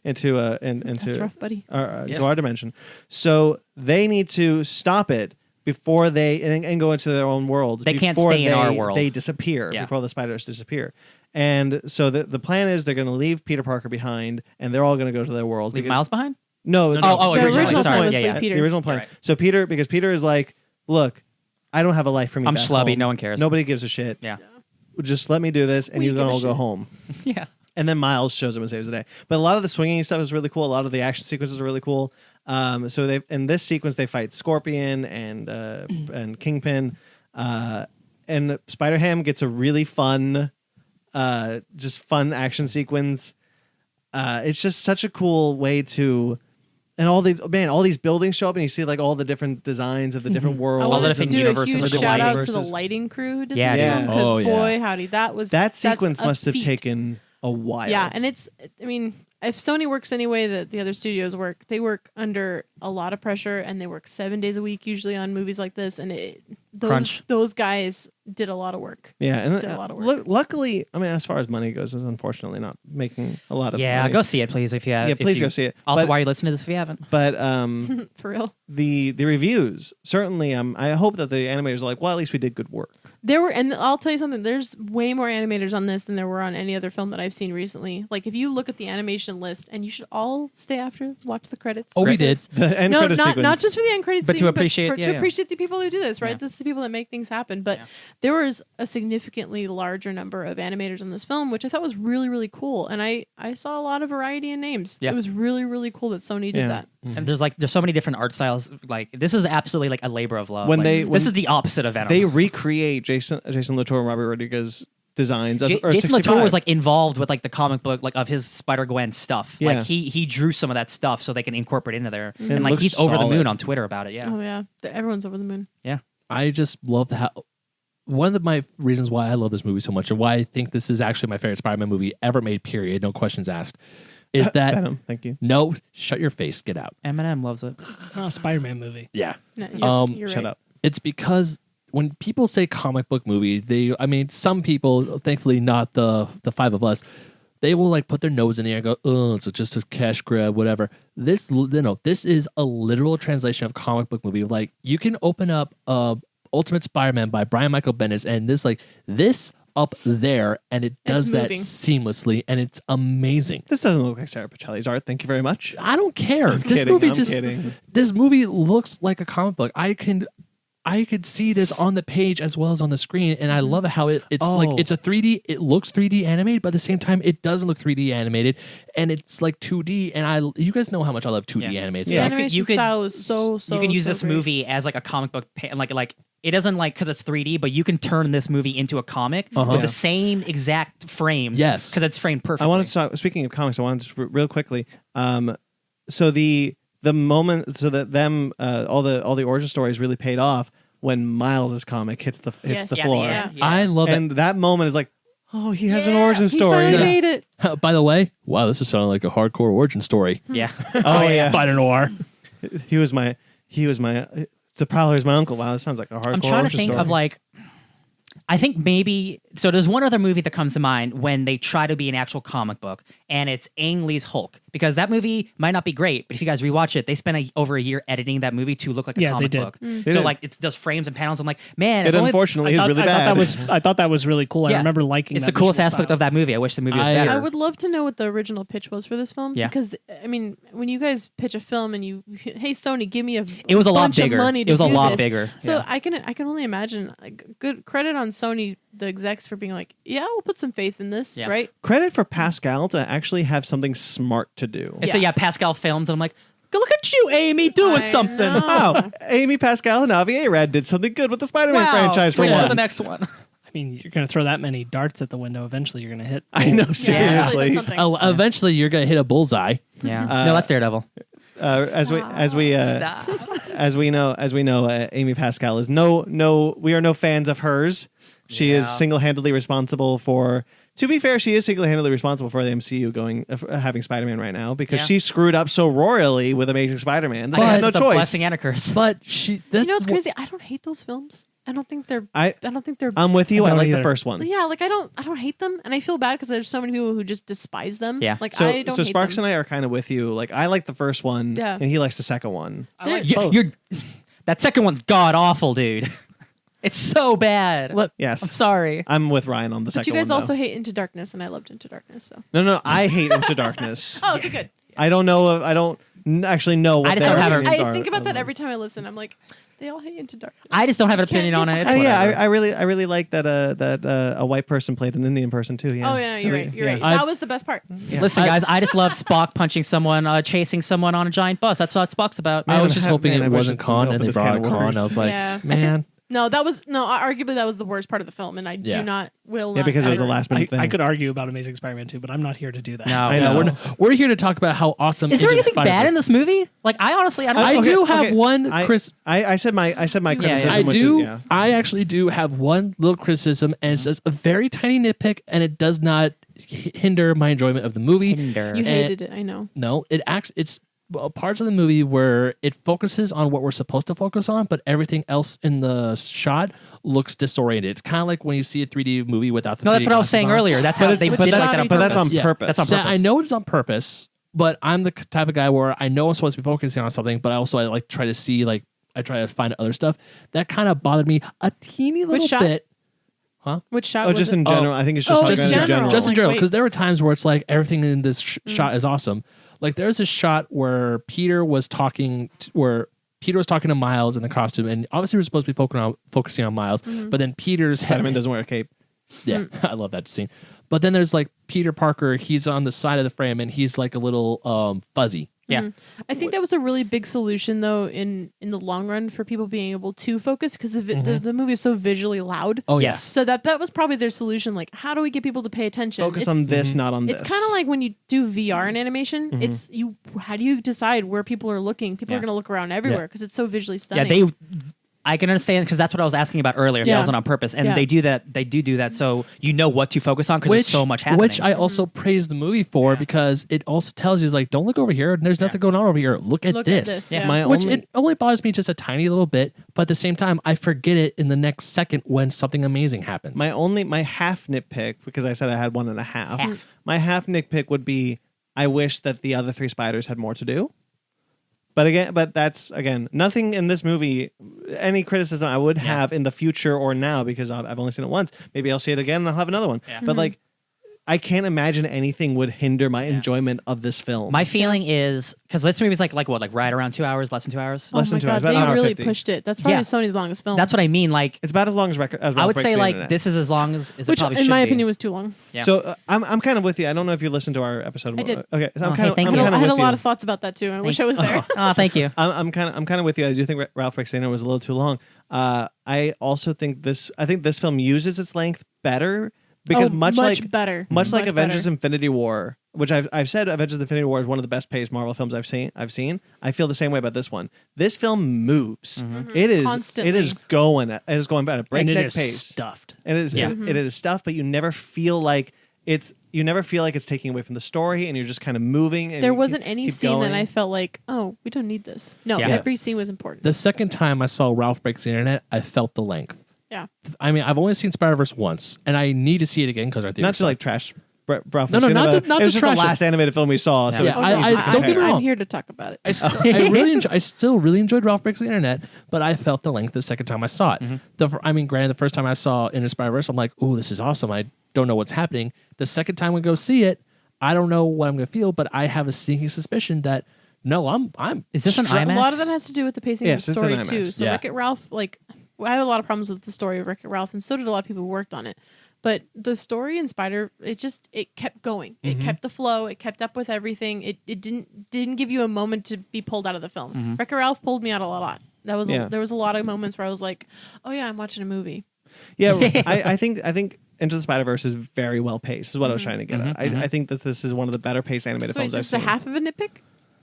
Into That's rough, buddy. to our dimension. So they need to stop it before they and go into their own world. They can't before stay in our world. They disappear Yeah. before the spiders disappear. And so the plan is they're going to leave Peter Parker behind, and they're all going to go to their world. Leave because- Miles behind? No, Oh, The originally. original Sorry. plan was Yeah, leave yeah. Peter. the original plan. Right. So because Peter is like, look, I don't have a life for me. I'm back schlubby, home. no one cares. Nobody gives a shit. Yeah. Just let me do this, and We you give a all go shit. home. Yeah. And then Miles shows him and saves the day. But a lot of the swinging stuff is really cool. A lot of the action sequences are really cool. So they in this sequence they fight Scorpion and Kingpin, and Spider-Ham gets a really fun, just fun action sequence. It's just such a cool way to. And all these buildings show up, and you see like all the different designs of the different worlds. I All the wanted to different do a universes huge are shout colliding out to the versus- lighting crew who did Yeah, this dude. film, because Oh, yeah. boy howdy, that's That sequence a must have feat. taken a while. Yeah, and I mean, if Sony works any way that the other studios work, they work under a lot of pressure, and they work 7 days a week usually on movies like this, and Crunch. those guys did a lot of work. Yeah, and Did a lot of work. luckily, I mean, as far as money goes, is unfortunately not making a lot of Yeah, money. go see it, please. If you have, Yeah, if please you- go see it. Also, But- why are you listening to this if you haven't? But For real. the reviews certainly, I hope that the animators are like, well, at least we did good work. There were, and I'll tell you something. There's way more animators on this than there were on any other film that I've seen recently. Like, if you look at the animation list, and you should all stay after, watch the credits. Oh, we because- did. The end No, credit not sequence. just for the end credits, But to scene, appreciate- to yeah, yeah. appreciate the people who do this, right? Yeah. This is the people that make things happen. But Yeah. there was a significantly larger number of animators on this film, which I thought was really, really cool. And I saw a lot of variety in names. Yeah. It was really, really cool that Sony did Yeah. that. And there's so many different art styles. Like this is absolutely like a labor of love. When Like, they- this when is the opposite of Venom. They recreate Jason Latour and Robert Rodriguez designs. Of Earth Jason 65. Latour was like involved with like the comic book like of his Spider-Gwen stuff. Yeah. Like he drew some of that stuff so they can incorporate into there. it And like looks he's over the solid. moon on Twitter about it. Yeah. Oh, yeah. Everyone's over the moon. I just love how one of my reasons why I love this movie so much and why I think this is actually my favorite Spider-Man movie ever made, period, no questions asked, is that Venom. Thank you. no, shut your face, get out. Eminem loves it. It's not a Spider-Man movie. Yeah. No, you're Shut right. up. It's because when people say comic book movie, I mean, some people, thankfully not the five of us, they will like put their nose in the air and go, oh, it's just a cash grab, whatever. This is a literal translation of comic book movie. Like you can open up Ultimate Spider-Man by Brian Michael Bendis and this up there, and it does that moving. seamlessly, and it's amazing. This doesn't look like Sarah Pacelli's art. Thank you very much. I don't care. Kidding. This movie looks like a comic book. I could see this on the page as well as on the screen, and I love how it's like Oh. it's a 3D. It looks 3D animated, but at the same time, it doesn't look 3D animated, and it's like 2D. And you guys know how much I love 2D Yeah. animated The Yeah. stuff. animation style was so you can use so this great. movie as like a comic book like it doesn't like because it's 3D, but you can turn this movie into a comic with the same exact frames. Yes. because it's framed perfectly. I wanted to talk. Speaking of comics, I wanted to real quickly. So the moment, so that all the origin stories really paid off when Miles' comic hits the Yes. floor, Yeah. I love and that moment is like, oh, he has an Yeah, origin he story. finally That's- made it. By the way, wow, this is sounding like a hardcore origin story. Yeah. Oh yeah, Spider Noir. he was my. The Prowler is my uncle. Wow, that sounds like a hardcore. I'm trying to origin think story. of like, I think maybe so. There's one other movie that comes to mind when they try to be an actual comic book, and it's Ang Lee's Hulk, because that movie might not be great, but if you guys rewatch it, they spent over a year editing that movie to look like a Yeah, they comic did. book. They So did. like it does frames and panels. I'm like, man, It if only, unfortunately is really I bad. thought that was really cool. I Yeah. remember liking. it's that the coolest visual aspect style. of that movie. I wish the movie was I- better. I would love to know what the original pitch was for this film. Yeah. Because I mean, when you guys pitch a film and hey Sony, give me It was a lot bunch bigger. of money It to was a do lot this. bigger. So Yeah. I can only imagine. Like, good credit on Sony, the execs, for being like, yeah, we'll put some faith in this, Yeah. right? Credit for Pascal to actually have something smart to do. And so yeah, Pascal Films, and I'm like, go look at you, Amy, doing I something. know. Wow, Amy Pascal and Avi Arad did something good with the Spider-Man Wow. franchise for Wait once. for the next one. I mean, you're going to throw that many darts at the window. Eventually, you're going to hit. I know, Yeah, seriously. really did something. Oh, eventually, you're gonna hit a bullseye. Yeah, no, that's Daredevil. As we know, Amy Pascal is we are no fans of hers. She is Yeah. single-handedly responsible for. To be fair, she is single-handedly responsible for the MCU having Spider-Man right now because Yeah. she screwed up so royally with Amazing Spider-Man. They I had guess no it's a choice. blessing and a curse. But she. That's You know what's crazy? I don't hate those films. I don't think they're. I- don't think they're. I'm with you. I don't like the either. first one. yeah, like I don't hate them, and I feel bad because there's so many people who just despise them. Yeah. like So, I don't. so hate Sparkz them. and I are kind of with you. Like I like the first one, Yeah. and he likes the second one. You're that second one's god awful, dude. It's so bad. I'm Yes, sorry. I'm with Ryan on the But second you guys one. also though. hate Into Darkness, and I loved Into Darkness. So. No, I hate Into Darkness. Oh, okay, good. I don't know. I don't actually know what I just their don't have a- opinions I are think about of that them. every time I listen. I'm like, they all hate Into Darkness. I just don't have an opinion on it. It's Yeah, whatever. I really like that a white person played an Indian person too. Yeah. Oh yeah, no, you're right. You're right. I- That was the best part. Listen, guys, I just love Spock punching someone, chasing someone on a giant bus. That's what Spock's about. I was just hoping man, I it wish wasn't it Khan, opened and they this brought can a of Khan. worms. I was like, Yeah. man. No, arguably that was the worst part of the film, and I Yeah. do not will. Yeah, not because it was ever- a last minute thing. I could argue about Amazing Spider-Man 2, but I'm not here to do that. No, I Yeah, know. we're here to talk about how awesome Is there Into anything Spider-Man- bad in this movie? Like, I honestly, I don't. I know. do have one Chris. I said my criticism. I which do. Is, I actually do have one little criticism, and it's just a very tiny nitpick, and it does not hinder my enjoyment of the movie. Hinder. You hated it, I know. No, it's parts of the movie where it focuses on what we're supposed to focus on, but everything else in the shot looks disoriented. It's kind of like when you see a 3D movie without the. No, 3D that's what I was saying glasses on. earlier. That's how they Which did shot like are that on you but purpose. that's on Yeah. purpose. That's on That purpose. I know it's on purpose, but I'm the type of guy where I know I'm supposed to be focusing on something, but I like try to see I try to find other stuff. That kind of bothered me a teeny little shot? bit. Which shot Oh, was just it? in general. I think it's just Oh, talking just in in general. Just in Like, general, wait. because there were times where it's like everything in this shot is awesome. Like there's a shot where Peter was talking to Miles in the costume, and obviously we're supposed to be focusing on Miles, but then Peter's Spider-Man doesn't wear a cape. Yeah, I love that scene. But then there's like Peter Parker. He's on the side of the frame, and he's like a little fuzzy. Yeah. I think that was a really big solution, though, in the long run for people being able to focus because the movie is so visually loud. Oh Yes. So that was probably their solution. Like, how do we get people to pay attention? Focus It's- on this, not on this. It's kind of like when you do VR in animation. It's you. How do you decide where people are looking? People are Yeah. going to look around everywhere because it's so visually Yeah, stunning. I can understand because that's what I was asking about earlier. If that Yeah. wasn't on purpose, and Yeah. they do that. They do that, so you know what to focus on because there's so much happening. Which I also praise the movie for because it also tells you, like, don't look over here. There's nothing going on over here. Look at Look this. at this. Yeah. Yeah. My Which only, it only bothers me just a tiny little bit, but at the same time, I forget it in the next second when something amazing happens. my half nitpick, because I said I had 1.5. My half nitpick would be I wish that the other 3 spiders had more to do. But that's nothing in this movie. Any criticism I would have in the future or now, because I've only seen it once. Maybe I'll see it again and I'll have another one. Yeah. But like, I can't imagine anything would hinder my enjoyment of this film. My feeling is because this movie's like what, like right around 2 hours, less than 2 hours. Oh Less my than 2 hours, god, about an they hour really 50. pushed it. That's probably Yeah. Sony's longest film. That's what I mean. Like It's about as long as record. As I would Breaks say, the like Internet. this is as long as it which, probably in should my be. opinion, was too long. Yeah. So I'm kind of with you. I don't know if you listened to our episode. I did. Okay, so Oh, I'm hey, kind of thank I'm you. kind I of had a with you. lot of thoughts about that too. I wish I was there. Oh, thank you. I'm kind of with you. I do think Ralph Breaks the Internet was a little too long. I also think this film uses its length better because much like better. Much like Much Avengers better. Infinity War, which I've said Avengers Infinity War is one of the best paced Marvel films I've seen. I feel the same way about this one. This film moves. It is Constantly. it is going at a And it breakneck is pace. stuffed. And it is it is stuff, but you never feel like it's taking away from the story, and you're just kind of moving. And There you wasn't keep any scene going. that I felt like, oh, we don't need this. No, Yeah. every scene was important. the second time I saw Ralph Breaks the Internet, I felt the length. Yeah. I mean, I've only seen Spider-Verse once, and I need to see it again because our theater Not to like trash. Ralph No, no, Breaks the not Internet. to- not It was to just the trash it. last animated film we saw. So Yeah. it's- I don't get me I'm wrong. here to talk about it. I still really enjoyed Ralph Breaks the Internet, but I felt the length the second time I saw it. Granted, the first time I saw Into Spider-Verse, I'm like, "Oh, this is awesome." I don't know what's happening. The second time we go see it, I don't know what I'm going to feel, but I have a sneaking suspicion that no, I'm. Is this an stra- IMAX? A lot of that has to do with the pacing Yes, of it's the an story too. IMAX. So Yeah. Wreck-It Ralph, like I have a lot of problems with the story of Wreck-It Ralph, and so did a lot of people who worked on it. But the story in Spider, it kept going. It kept the flow. It kept up with everything. It didn't give you a moment to be pulled out of the film. Wreck-It Ralph pulled me out a lot. There was a lot of moments where I was like, oh yeah, I'm watching a movie. Yeah, I think Into the Spider-Verse is very well paced. Is what I was trying to get at. I think that this is one of the better paced animated So wait, films I've this is a seen. half of a nitpick?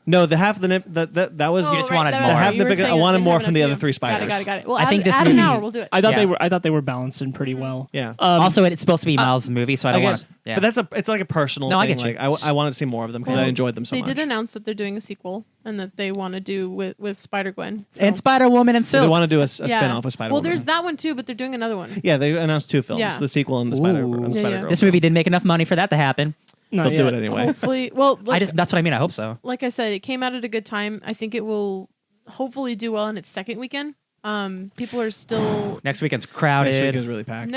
No, the half of the nip that was. just wanted more. The half You the were big. saying I wanted they more have from the enough other to- 3 spiders. Got it. Well, I think this add an movie- hour. We'll do it. I thought Yeah. they were balanced in pretty well. Yeah. Also, it's supposed to be Miles' movie, so I don't Again, want to. Yeah. But it's like a personal No, I thing. get you. Like I wanted to see more of them because I Well, enjoyed them so they much. did announce that they're doing a sequel and that they want to do with Spider-Gwen. So- and Spider-Woman and So they Silk. want to do a spin-off with Spider-Man. Well, there's that one too, but they're doing another one. Yeah, they announced 2 films: Yeah. the sequel and the Ooh. Spider-Girl. This movie didn't make enough money for that to happen. Not They'll do yet. it anyway. Hopefully, well, That's what I mean. I hope so. like I said, it came out at a good time. I think it will hopefully do well in its second weekend. People are still. Next weekend's crowded. Next week is really packed.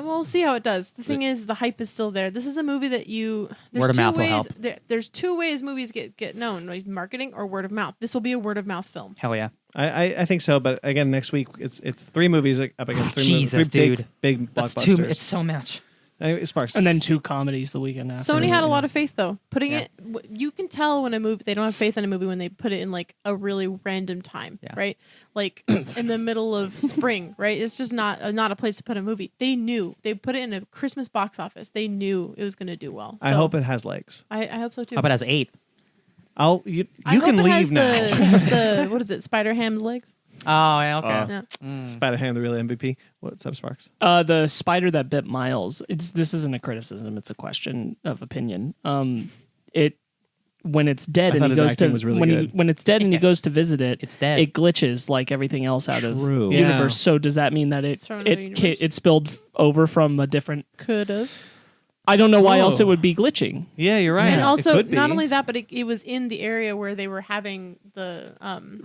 We'll see how it does. The thing is, the hype is still there. This is a movie that there's Word of two mouth will ways, help. There's 2 ways movies get known: like marketing or word of mouth. This will be a word of mouth film. Hell yeah. I think so, but again, next week it's 3 movies up against 3 Jesus, movies, 3 dude. big That's blockbusters. It's so much. Anyway, Sparkz. And then 2 comedies the weekend after. Sony had a lot of faith though. Putting Yeah. it, you can tell when a movie they don't have faith in a movie when they put it in like a really random time, Yeah. right? Like in the middle of spring, right? It's just not a place to put a movie. They knew they put it in a Christmas box office. They knew it was going to do well. I So hope it has legs. I hope so too. How about as 8? You I hope can it has leave now. The what is it? Spider Ham's legs. Oh, yeah, okay. Yeah. Spider-Ham, the real MVP. What's up, Sparkz? The spider that bit Miles. This isn't a criticism; it's a question of opinion. When it's dead I and thought he his goes acting to was really when good. when it's dead and he goes to visit it, It's dead. It glitches like everything else out of True. the Yeah. universe. So does that mean that It's from another universe. it spilled over from a different? Could have. I don't know why Oh. else it would be glitching. Yeah, you're right. And It also, could be. not only that, but it was in the area where they were having the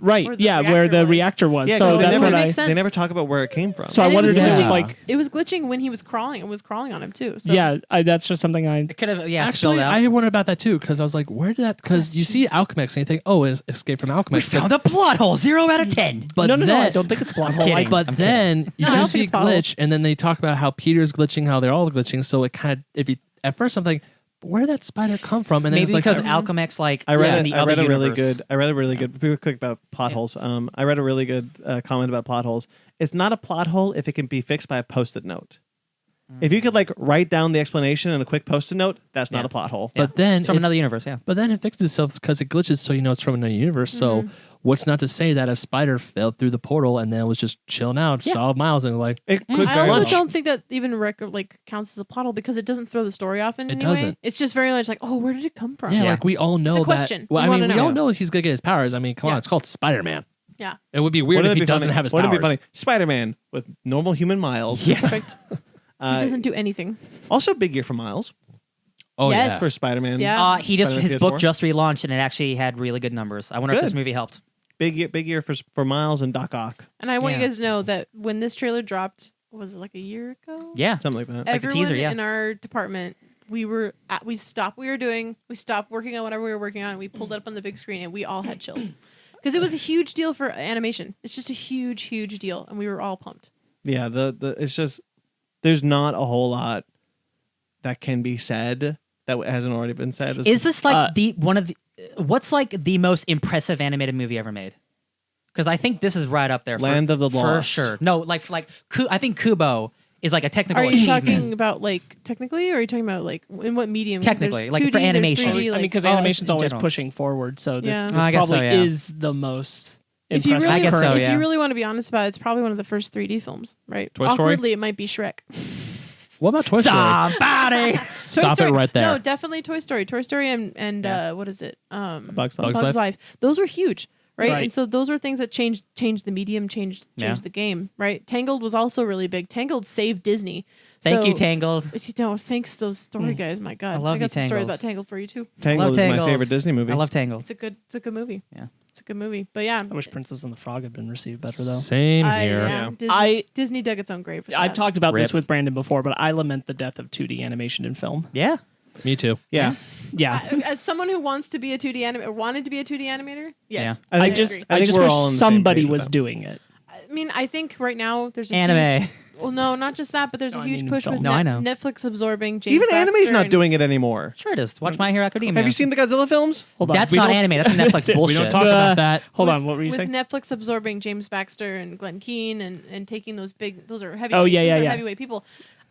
Right? where the Yeah, where the was. reactor was. Yeah, so 'cause they that's never what I. makes sense. They never talk about where it came from. So I And it wondered was if it was glitching. like. It was glitching when he was crawling. It was crawling on him too. So. Yeah, that's just something I. It could have, spilled Actually, out. I wondered about that too because I was like, where did that? Because you see Alchemix and you think, oh, it's Escape from Alchemix. we found a plot hole. 0 out of 10. but No, then, I don't think it's a plot hole. kidding. But I'm then you No, I do don't see think it's possible. glitch, and then they talk about how Peter's glitching, how they're all glitching. So it kind of, if you at first I'm like, where did that spider come from? And then Maybe it's like, because Alchemix, like, I read in the I other read a really universe. good. I read a really good. People click about plot holes. I read a really good comment about plot holes. It's not a plot hole if it can be fixed by a post-it note. If you could like write down the explanation in a quick post-it note, that's not Yeah. a plot hole. But then It's from it- another universe, yeah. But then it fixes itself because it glitches, so you know it's from another universe. So what's not to say that a spider fell through the portal and then was just chilling out, Yeah. saw Miles, and like, It could I very also much. don't think that even counts as a plot hole because it doesn't throw the story off in It any way. doesn't. It's just very much like, oh, where did it come from? yeah, Yeah. like we all know It's a that. question. Well, We I mean, wanna we all know. know he's gonna get his powers. I mean, come on, Yeah. it's called Spider-Man. Yeah. It would be weird Wouldn't if it he be doesn't funny? have his Wouldn't powers. it be funny? Spider-Man with normal human Miles. Yes. Perfect. He doesn't do anything. Also, big year for Miles Oh Yes. yeah. for Spider-Man. Yeah. His Spider-Man book PS4? just relaunched, and it actually had really good numbers. I wonder if Good. this movie helped. Big year for Miles and Doc Ock. And I want you Yeah. guys to know that when this trailer dropped, was it like a year ago? Yeah. Something like that. Like the Everyone teaser, yeah. in our department, we stopped what we were doing. We stopped working on whatever we were working on. We pulled it up on the big screen, and we all had chills because it was a huge deal for animation. It's just a huge, huge deal, and we were all pumped. Yeah, the it's just there's not a whole lot that can be said that hasn't already been said. Is this like what's like the most impressive animated movie ever made? Because I think this is right up there. Land of the for Lost? sure. No, I think Kubo is like a technical Are you achievement. talking about like technically, or are you talking about like in what medium? 'Cause Technically, there's like, for 2D, there's animation. 3D, I like, mean, because Oh, animation's in always general. pushing forward, so this, Yeah. this I guess so, probably yeah. is the most if you impressive. really, I guess so, if yeah. you really want to be honest about it, it's probably one of the first 3D films, right? Toy Story? Awkwardly, it might be Shrek. What about Toy Story? Somebody. Stop Toy it Story. right there. No, definitely Toy Story. Toy Story and Yeah. what is it? Bugs Bugs Bugs Life. Those were huge, right? Right. And so those were things that changed the medium, changed Yeah. the game, right? Tangled was also really big. Tangled saved Disney. Thank you, So- Tangled. Thanks those story guys. My God, I love you, got some stories Tangled. about Tangled for you too. Tangled is my Tangled. favorite Disney movie. I love Tangled. It's a good movie. Yeah. It's a good movie. But yeah, I wish Princess and the Frog had been received better though. Same here. Yeah. Disney dug its own grave. For that. I've talked about this Rip. with Brandon before, but I lament the death of 2D animation in film. Yeah. Me too. Yeah. Yeah, As someone who wants to be a 2D animator, wanted to be a 2D animator, yes. I I think- just agree. I I think just we're wish all on the same somebody page with was that. doing it. I mean, I think right now there's a Anime. Huge, well, no, not just that, but there's No, a I huge mean in push with film. No, I know. Netflix absorbing James Even anime's Baxter not and- doing it anymore. Sure it is. Watch My Hero Academia. Have you seen the Godzilla films? Hold on, That's we not don't- anime. That's Netflix bullshit. We don't talk about that. Hold with- on, what were you with saying? Netflix absorbing James Baxter and Glenn Keane and taking those are heavyweight. Oh, yeah, yeah. Heavyweight people.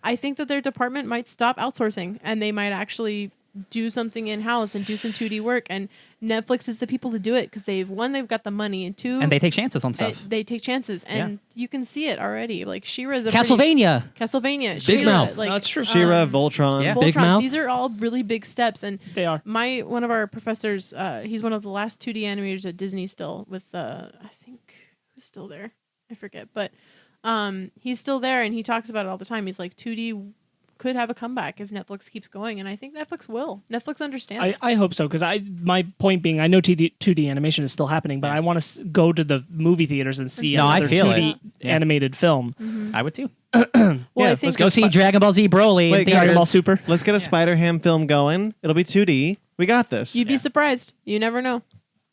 I think that their department might stop outsourcing and they might actually do something in house and do some 2D work. And Netflix is the people to do it because they've got the money, and two, and they take chances on stuff. they take chances, and you can see it already. Like She-Ra's a Castlevania. Castlevania, Big She-Ra, Mouth. like No, it's true. She-Ra, Voltron. Yeah. Big Voltron. Mouth? These are all really big steps, and They are. one of our professors, he's one of the last 2D animators at Disney still with I think who's still there, I forget, but he's still there and he talks about it all the time. He's like 2D could have a comeback if Netflix keeps going, and I think Netflix will. Netflix understands. I hope so because my point being I know 2D animation is still happening, but I want to go to the movie theaters and see No, I another feel 2D it. Yeah. animated film. Mm-hmm. I would too. well, Yeah, I let's think Go see Dragon Ball Z Broly. Wait, and think guys. Dragon Ball Super. Let's get a Spider-Ham film going. It'll be 2D. We got this. you'd be surprised. You never know.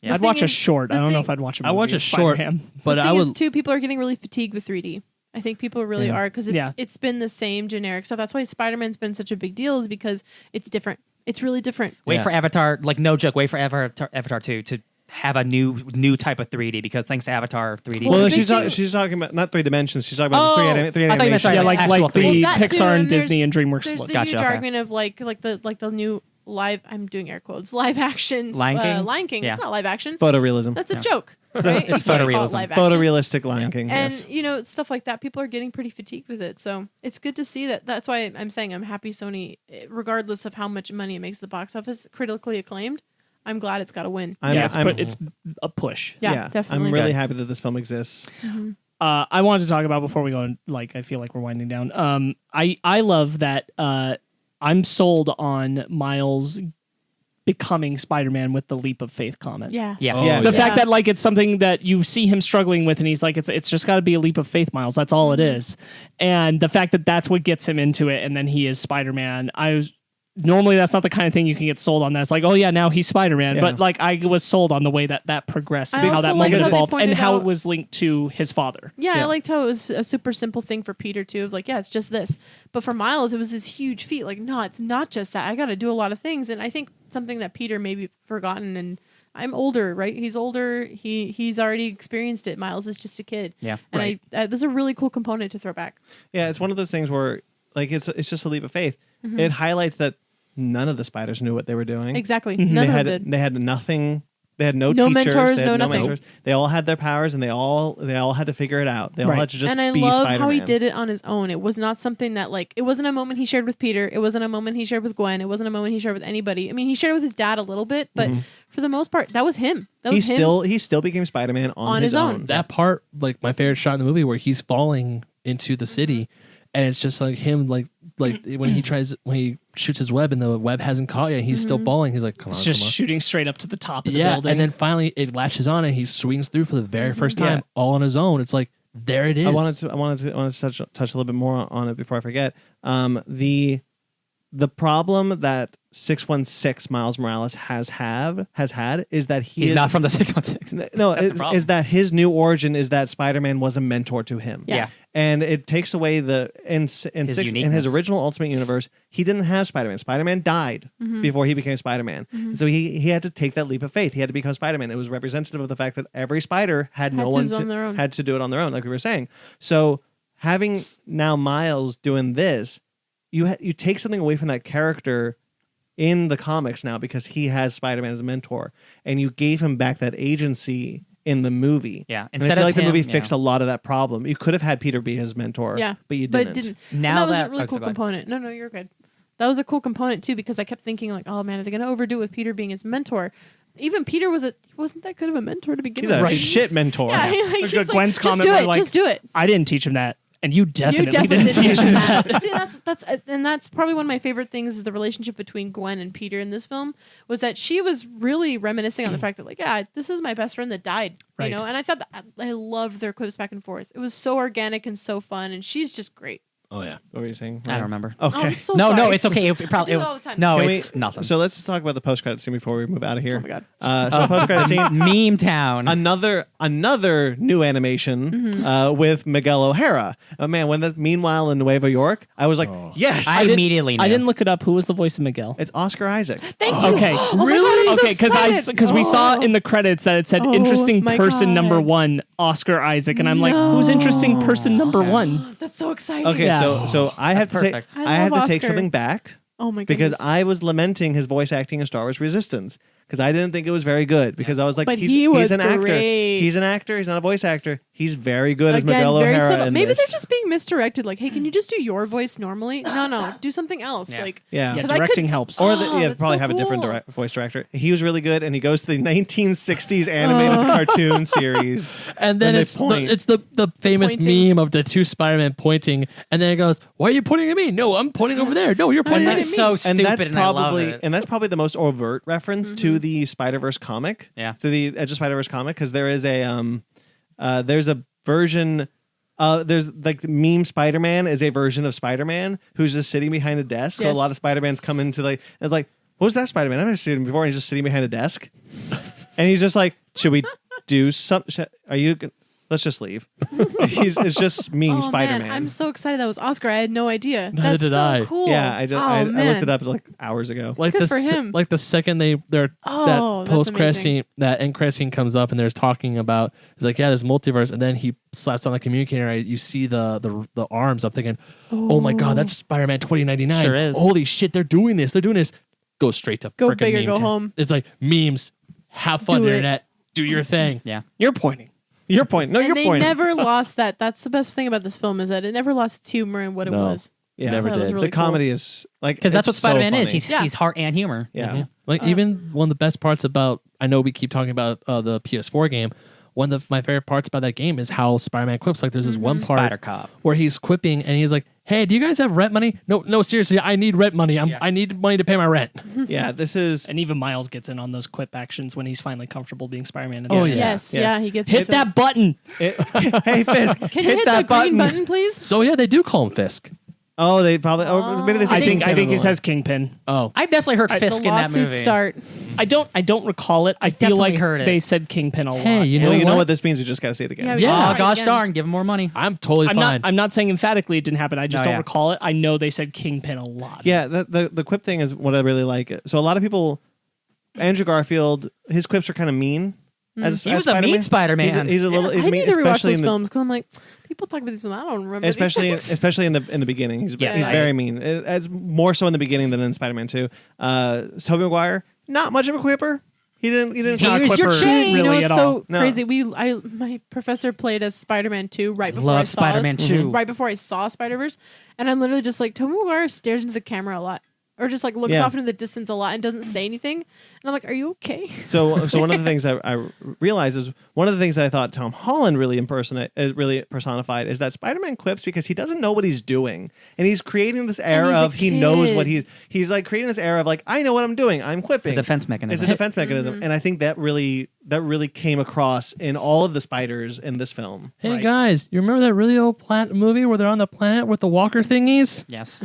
Yeah. I'd watch thing a is- short. the I don't know thing- if I'd watch a I movie watch a of short, Spider-Ham. but the I thing would. is, too, people are getting really fatigued with 3D. I think people really are because Yeah. it's been the same generic stuff. That's why Spider-Man's been such a big deal, is because it's different. It's really different. Wait Yeah. for Avatar, like no joke, wait for Avatar 2 to have a new type of 3D because thanks to Avatar 3D. Well, Well, the she's big thing- she's talking about not 3 dimensions. She's talking about Oh, just 3D I thought you meant animation. sorry, Yeah, like actual the 3D. Well, that too, Pixar and there's- Disney and DreamWorks. There's the Gotcha, huge okay. argument of like the new live. I'm doing air quotes. Live action. Lion King? Lion King. Yeah. It's not live action. Photorealism. That's a joke, right? It's You can't call it photorealism. live action. Photorealistic Lion King. And yes. you know, stuff like that, people are getting pretty fatigued with it. So it's good to see that. That's why I'm saying I'm happy Sony, regardless of how much money it makes at the box office, critically acclaimed. I'm glad it's got a win. It's a push. Yeah, definitely. I'm really Good. happy that this film exists. I wanted to talk about before we go on, like, I feel like we're winding down. I love that I'm sold on Miles becoming Spider-Man with the leap of faith comment. Yeah. Yeah. Yeah. The fact that like it's something that you see him struggling with, and he's like, it's just got to be a leap of faith, Miles. That's all it is. And the fact that that's what gets him into it, and then he is Spider-Man. Normally that's not the kind of thing you can get sold on. That's like, oh yeah, now he's Spider-Man. Yeah. But like I was sold on the way that progressed, I how also that like moment how they evolved, and pointed how out- it was linked to his father. Yeah, Yeah. I liked how it was a super simple thing for Peter too. Of like, yeah, it's just this. But for Miles, it was this huge feat. Like, no, it's not just that. I got to do a lot of things. And I think something that Peter maybe forgotten. And I'm older, right? He's older. He's already experienced it. Miles is just a kid. Yeah. And Right. it was a really cool component to throw back. Yeah, it's one of those things where like it's just a leap of faith. It highlights that none of the spiders knew what they were doing. Exactly. Mm-hmm. None They of had them did. they had nothing. They had no No teachers. mentors, They had no no nothing. mentors. They all had their powers, and they all had to figure it out. They all Right. had to just And I be love Spider-Man. how he did it on his own. It was not something that like it wasn't a moment he shared with Peter. It wasn't a moment he shared with Gwen. It wasn't a moment he shared with anybody. I mean, he shared with his dad a little bit, but for the most part, that was him. That was him. He still became Spider-Man on his own. That part, like my favorite shot in the movie where he's falling into the city, and it's just like him, like when he shoots his web and the web hasn't caught yet, he's still falling. He's like, come on, It's just come on. shooting straight up to the top of the Yeah, building. and then finally it latches on and he swings through for the very first time, Yeah. all on his own. It's like there it is. I wanted to touch a little bit more on it before I forget. The problem that 616 Miles Morales has had is that He's not from the 616. No, That's the problem. is that his new origin is that Spider-Man was a mentor to him. Yeah. And it takes away in his uniqueness. original Ultimate Universe, he didn't have Spider-Man. Spider-Man died before he became Spider-Man. And so he had to take that leap of faith. He had to become Spider-Man. It was representative of the fact that every spider had no to one do it on their own. had to do it on their own, like we were saying. So having now Miles doing this, you take something away from that character in the comics now because he has Spider-Man as a mentor, and you gave him back that agency in the movie. Yeah, and instead I feel of like the movie him, fixed a lot of that problem. You could have had Peter be his mentor, Yeah. but you But didn't. Now and that was that- a really oh, cool so go ahead. component. No, you're good. That was a cool component too because I kept thinking like, oh man, are they going to overdo it with Peter being his mentor? Even Peter wasn't that good of a mentor to begin He's with. a shit mentor. Yeah, Look he's at like, Gwen's just comment do where, it, like, just do it. I didn't teach him that, and you You definitely, definitely didn't teach him that. See, that's probably one of my favorite things is the relationship between Gwen and Peter in this film was that she was really reminiscing on the fact that like, yeah, this is my best friend that died, Right. you know. And I thought that, I loved their quips back and forth. It was so organic and so fun, and she's just great. Oh yeah. What were you saying? I don't remember. Oh, Okay. I'm so No, sorry. it's okay. It probably I do it all the time. No, Can it's nothing. So let's talk about the post-credit scene before we move out of here. Oh my god. So post-credit scene. Meme Town. Another new animation with Miguel O'Hara. Oh man, meanwhile in Nueva York, I was like, yes, I immediately knew. I didn't look it up. Who was the voice of Miguel? it's Oscar Isaac. Thank you. Okay, Oh my God, I'm so okay, excited. because we saw in the credits that it said Oh interesting my person God. number one, Oscar Isaac, and I'm like, who's interesting person number one? That's so exciting. Okay, Yeah. so I have to perfect. take I I have love to take Oscar. something back Oh my because goodness. I was lamenting his voice acting in Star Wars Resistance because I didn't think it was very good because I was like, But he's, he was he's an actor. great. He's an actor. He's not a voice actor. He's very good as Again, Miguel very O'Hara subtle. in Maybe this. they're just being misdirected. Like, hey, can you just do your voice normally? No, do something else. Yeah. Like, yeah. Yeah, 'Cause I directing could- helps. Or Oh, they that's probably so have a different cool. voice director. He was really good, and he goes to the 1960s animated cartoon series. And then they it's point. the famous Pointing. meme of the two Spider-Man pointing, and then it goes, "Why are you pointing at me? No, I'm pointing over there. No, you're pointing at me." That's so stupid, and I love it. And that's probably the most overt reference to the Spider-Verse comic. Yeah. To the Edge of Spider-Verse comic, because there is there's a version. There's like meme Spider-Man is a version of Spider-Man who's just sitting behind a desk. So a Yes. lot of Spider-Mans come into like it's like, what was that Spider-Man? I've never seen him before. And he's just sitting behind a desk, and he's just like, should we do something? Are you? Let's just leave. It's just meme oh Spider-Man. man, I'm so excited that was Oscar. I had no idea. Neither That's did so I. cool. Yeah, I man. looked it up like hours ago. Like Good the for him. like the second they're Oh, that that's post credit amazing. scene, that end credit scene comes up, and there's talking about it's like, yeah, there's multiverse, and then he slaps on the communicator. You see the arms. I'm thinking, oh my god, that's Spider-Man 2099. Sure is. Holy shit, they're doing this. They're doing this. go straight to Go frickin' big or meme go town. home. It's like memes. Have fun, Do it. internet. Do your thing. Yeah. You're pointing. Your point. No, And your they point. never lost that. That's the best thing about this film is that it never lost its humor and what it No. was. Yeah, Never That was did. really the comedy is like Because that's what it's so Spider-Man is. funny. He's heart and humor. yeah. Like even one of the best parts about, I know we keep talking about the PS4 game. One of my favorite parts about that game is how Spider-Man quips. Like there's this one part Spider Cop. where he's quipping and he's like, "Hey, do you guys have rent money? No, seriously, I need rent money. I need money to pay my rent." Yeah, this is And even Miles gets in on those quip actions when he's finally comfortable being Spider-Man. Oh, Yes. yeah. Yes, Yes. he gets Hit into that button. hey Fisk, Can you hit that green button, please? So yeah, they do call him Fisk. Oh, they probably. Oh, maybe they say I think Kingpin he in the says Kingpin. Oh, I definitely heard Fisk The in that lawsuit movie. start. I don't recall it. I feel definitely like heard it. they said Kingpin a lot. hey, you know So you know what? what this means? We just gotta say it again. Yeah, we Yeah. gotta Oh try gosh again. darn! Give him more money. I'm totally fine. I'm not saying emphatically it didn't happen. I just No, don't yeah. recall it. I know they said Kingpin a lot. Yeah, the quip thing is what I really like. So a lot of people, Andrew Garfield, his quips are kind of mean. As, He as was a mean Spider-Man. Spider-Man. He's a little. He's I mean, need to rewatch especially those in the films because I'm like, people talk about these films. I don't remember. especially these things. especially in the beginning. He's Yes, he's I- very mean. As more so in the beginning than in Spider-Man 2. Tobey Maguire, not much of a quipper. He didn't. Here's not a your quipper, chain. You know really what's at so all. No. crazy? My professor played as Spider-Man 2 right before I Love saw Spider-Man us, 2. right before I saw Spider-Verse, and I'm literally just like, Tobey Maguire stares into the camera a lot, or just like looks Yeah. off into the distance a lot and doesn't say anything, and I'm like, are you okay? So one of the things I realized is one of the things that I thought Tom Holland really personified is that Spider-Man quips because he doesn't know what he's doing, and he's creating this air he's a of he knows what kid. he's like creating this air of like I know what I'm doing. I'm quipping. It's a defense mechanism. It's a defense mechanism, and I think that really came across in all of the spiders in this film. hey Right. guys, you remember that really old planet movie where they're on the planet with the walker thingies? Yes.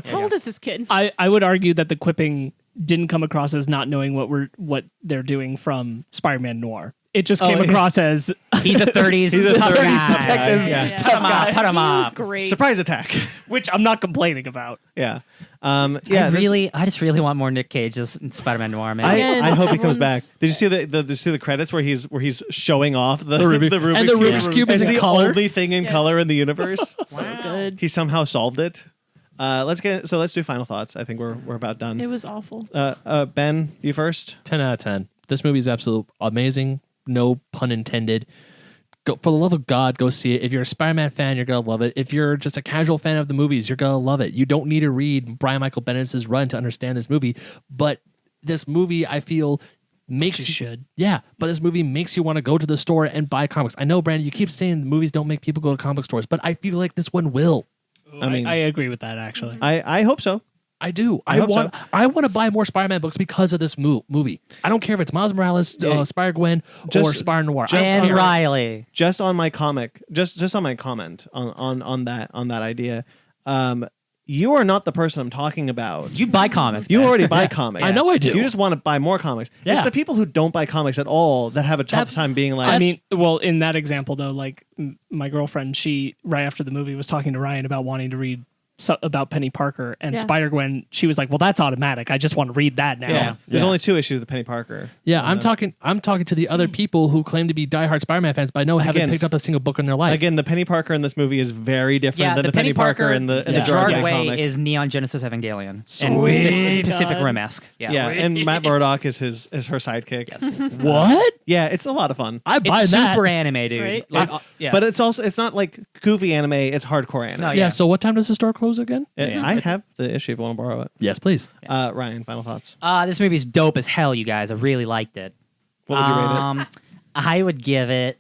How old is this kid? I would argue that the quipping didn't come across as not knowing what they're doing from Spider-Man Noir. It just came yeah. across as He's a 30s. He's a tough 30s guy. detective. Yeah. Put him up. Put him He was up. great. Surprise attack. which I'm not complaining about. Yeah. I this- just really want more Nick Cage as Spider-Man Noir, man. Again, I hope he comes back. everyone's- Did you see did you see the credits where he's showing off the Rubik- Rubik's and the Cube? Rubik's Cube is It's in the color. only thing in Yes. color in the universe. So good. He somehow solved it. Let's do final thoughts. I think we're about done. It was awful. Ben, you first. 10 out of 10. This movie is absolutely amazing. No pun intended. Go, for the love of God, go see it. If you're a Spider-Man fan, you're going to love it. If you're just a casual fan of the movies, you're going to love it. You don't need to read Brian Michael Bennett's run to understand this movie. But this movie, I feel, makes You should. Yeah, but this movie makes you want to go to the store and buy comics. I know, Brandon, you keep saying movies don't make people go to comic stores, but I feel like this one will. I mean, I agree with that actually. I hope so. I do. I hope so. I want to buy more Spider-Man books because of this movie. I don't care if it's Miles Morales, Spider-Gwen, or Just- Spider-Noir. just- and Yeah. Riley. Just on my comic, just on my comment on that idea. You are not the person I'm talking about. You buy comics. You man. already buy comics. I know I do. You just want to buy more comics. Yeah. It's the people who don't buy comics at all that have a tough time being like. I mean, well, in that example though, like my girlfriend, she right after the movie was talking to Ryan about wanting to read about Penny Parker and Yeah. Spider-Gwen. She was like, "Well, that's automatic. I just want to read that now." yeah, there's Yeah. only 2 issues with Penny Parker. Yeah, I'm talking to the other people who claim to be diehard Spider-Man fans, but I know haven't Again- picked up a single book in their life. Again, the Penny Parker in this movie is very different Yeah, than the Penny Parker in the Yeah. Gerard Gerard Way Way comic. is Neon Genesis Evangelion. And Sweet. Pacific God. Rim-esque. yeah, and Matt Murdock is her sidekick. Yes. what? Yeah, it's a lot of fun. I buy It's that. super anime, dude. Right? Like, yeah. But it's not like goofy anime, it's hardcore anime. No, Yeah. yeah. So what time does the store close again? I have the issue if you want to borrow it. Yes, please. Ryan, final thoughts. This movie's dope as hell, you guys. I really liked it. What would you rate it? I would give it.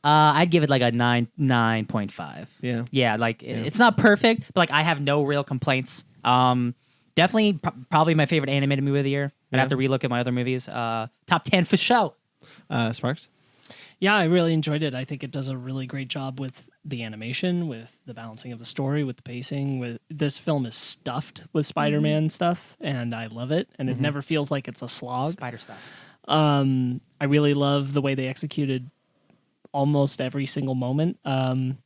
I'd give it like a 9.5. Yeah. Yeah, like it's not perfect, but like I have no real complaints. Definitely, probably my favorite animated movie of the year. I'd have to relook at my other movies. Top 10 for show. Sparkz? Yeah, I really enjoyed it. I think it does a really great job with the animation, with the balancing of the story, with the pacing. With this film is stuffed with Spider-Man stuff, and I love it. And it never feels like it's a slog. Spider stuff. I really love the way they executed almost every single moment. One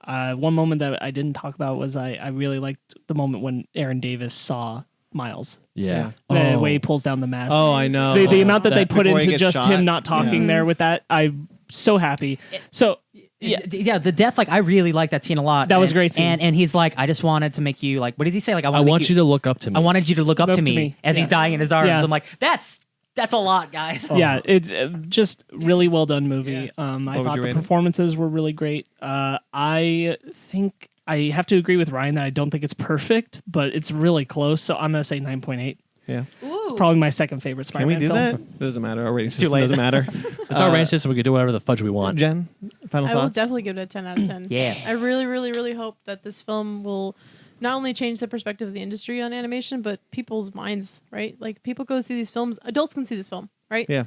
moment that I didn't talk about was I really liked the moment when Aaron Davis saw Miles. Yeah. The way he pulls down the mask. Oh, I know. The amount that they put Before he into gets just shot. him not talking there with that, I'm so happy. So yeah, the death. Like I really like that scene a lot. That was a great scene. And he's like, I just wanted to make you like. What did he say? Like I want you to look up to me. I wanted you to look up to me as he's Yeah. dying in his arms. Yeah. I'm like, that's a lot, guys. Yeah, it's just really well done movie. I would thought you the rate it? performances were really great. I think I have to agree with Ryan that I don't think it's perfect, but it's really close. So I'm gonna say 9.8. Yeah. It's probably my second favorite Can we Spider-Man do film. that? It doesn't matter. Our rating too system late. doesn't matter. It's our rating system. We can do whatever the fudge we want. Jen, final I will thoughts? definitely give it a 10 out of 10. Yeah. I really, really, really hope that this film will not only change the perspective of the industry on animation, but people's minds, right? Like people go see these films. Adults can see this film, right? Yeah.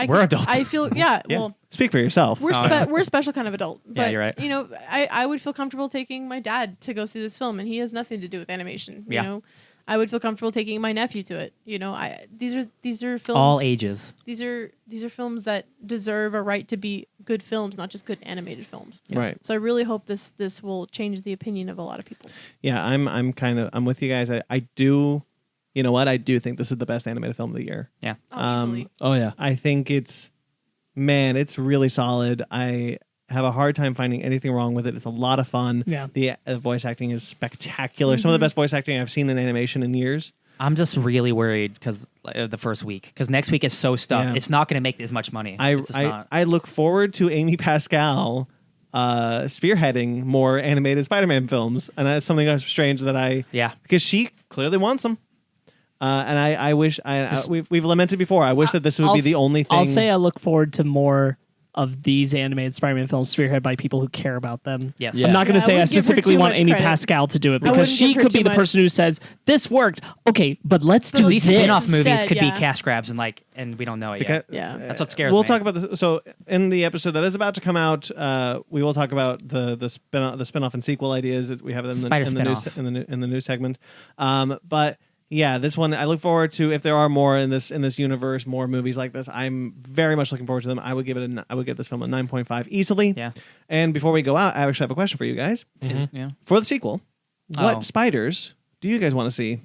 We're adults. I feel, well, Speak for yourself. we're we're a special kind of adult. But, you're right. You know, I would feel comfortable taking my dad to go see this film, and he has nothing to do with animation. Yeah. You know, I would feel comfortable taking my nephew to it. You know, these are films. All ages. These are films that deserve a right to be good films, not just good animated films. Right. So I really hope this will change the opinion of a lot of people. Yeah, I'm with you guys. I do. You know what? I do think this is the best animated film of the year. Yeah. Obviously. Oh yeah. I think it's really solid. I have a hard time finding anything wrong with it. It's a lot of fun. Yeah. The voice acting is spectacular. Some of the best voice acting I've seen in animation in years. I'm just really worried because the first week, because next week is so stuffed. Yeah. It's not going to make as much money. It's just not. I look forward to Amy Pascal spearheading more animated Spider-Man films, and that's something that's strange that because she clearly wants them. And I wish we've lamented before. I wish that this would be the only thing. I'll say I look forward to more of these animated Spider-Man films spearheaded by people who care about them. Yes. I'm not going to Yeah, I say I wouldn't give her specifically too want much Amy credit. Pascal to do it because wouldn't she give her could be too the much. person who says this worked. Okay, but let's do These this. spin-off movies Said, could be yeah. cash grabs and we don't know it yet. Yeah. That's what scares We'll me. talk about this. So in the episode that is about to come out, we will talk about the spin-off and sequel ideas that we have in the news segment. But yeah, this one I look forward to. If there are more in this universe, more movies like this, I'm very much looking forward to them. I would give this film a 9.5 easily. Yeah. And before we go out, I actually have a question for you guys. Yeah. For the sequel, what Oh. spiders do you guys want to see?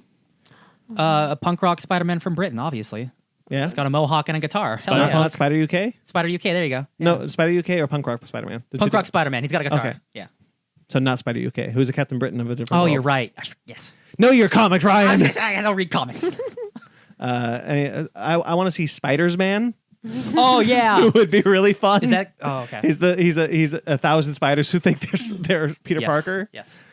A punk rock Spider-Man from Britain, obviously. Yeah, He's got a mohawk and a guitar. Hell not, yeah. not Spider UK. Spider UK. There you go. No, Spider UK or Punk Rock Spider-Man. The Punk two rock Spider-Man. He's got a guitar. Okay. Yeah. So not Spider UK. Who's a Captain Britain of a different Oh, world. you're right. Yes. Know your comics, Ryan. I don't read comics. I want to see Spider's Man. Oh yeah. Who would be really fun. Is that? Oh okay. He's 1,000 spiders who think they're Peter Yes. Parker. Yes.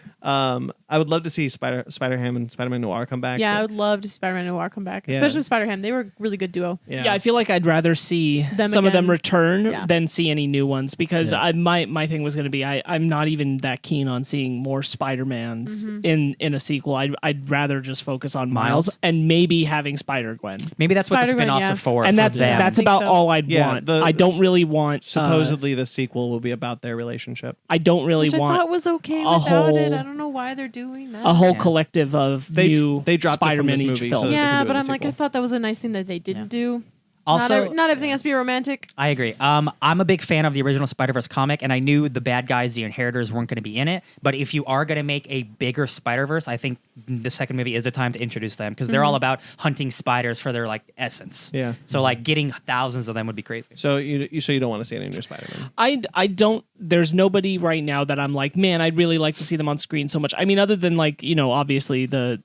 I would love to see Spider-Ham and Spider-Man Noir come back. Yeah, I but- would love to see Spider-Man Noir come back, Yeah. especially with Spider-Ham. They were a really good duo. Yeah, I feel like I'd rather see Them some of them again. return Yeah. than see any new ones because my thing was going to be I'm not even that keen on seeing more Spider-Mans in a sequel. I'd rather just focus on Miles and maybe having Spider-Gwen. Maybe that's what the Spider-Man, spin-offs yeah. are for. And for that's them. that's think about so. all I'd Yeah, want. the- I don't really want Supposedly, the sequel will be about their relationship. I don't really Which I want thought was okay a without it. whole- I don't know why they're doing that. a whole Yeah. collective of They new dropped it from Spider-Man this each movie, film. so they can Yeah, do but the I'm like, I sequel. thought that was a nice thing that they didn't do. Also, not everything has to be romantic. I agree. I'm a big fan of the original Spider-Verse comic, and I knew the bad guys, the Inheritors, weren't going to be in it. But if you are going to make a bigger Spider-Verse, I think the second movie is the time to introduce them because they're all about hunting spiders for their like essence. Yeah. So like getting thousands of them would be crazy. So you don't want to see any new Spider-Man. I don't. There's nobody right now that I'm like, man, I'd really like to see them on screen so much. I mean, other than like obviously the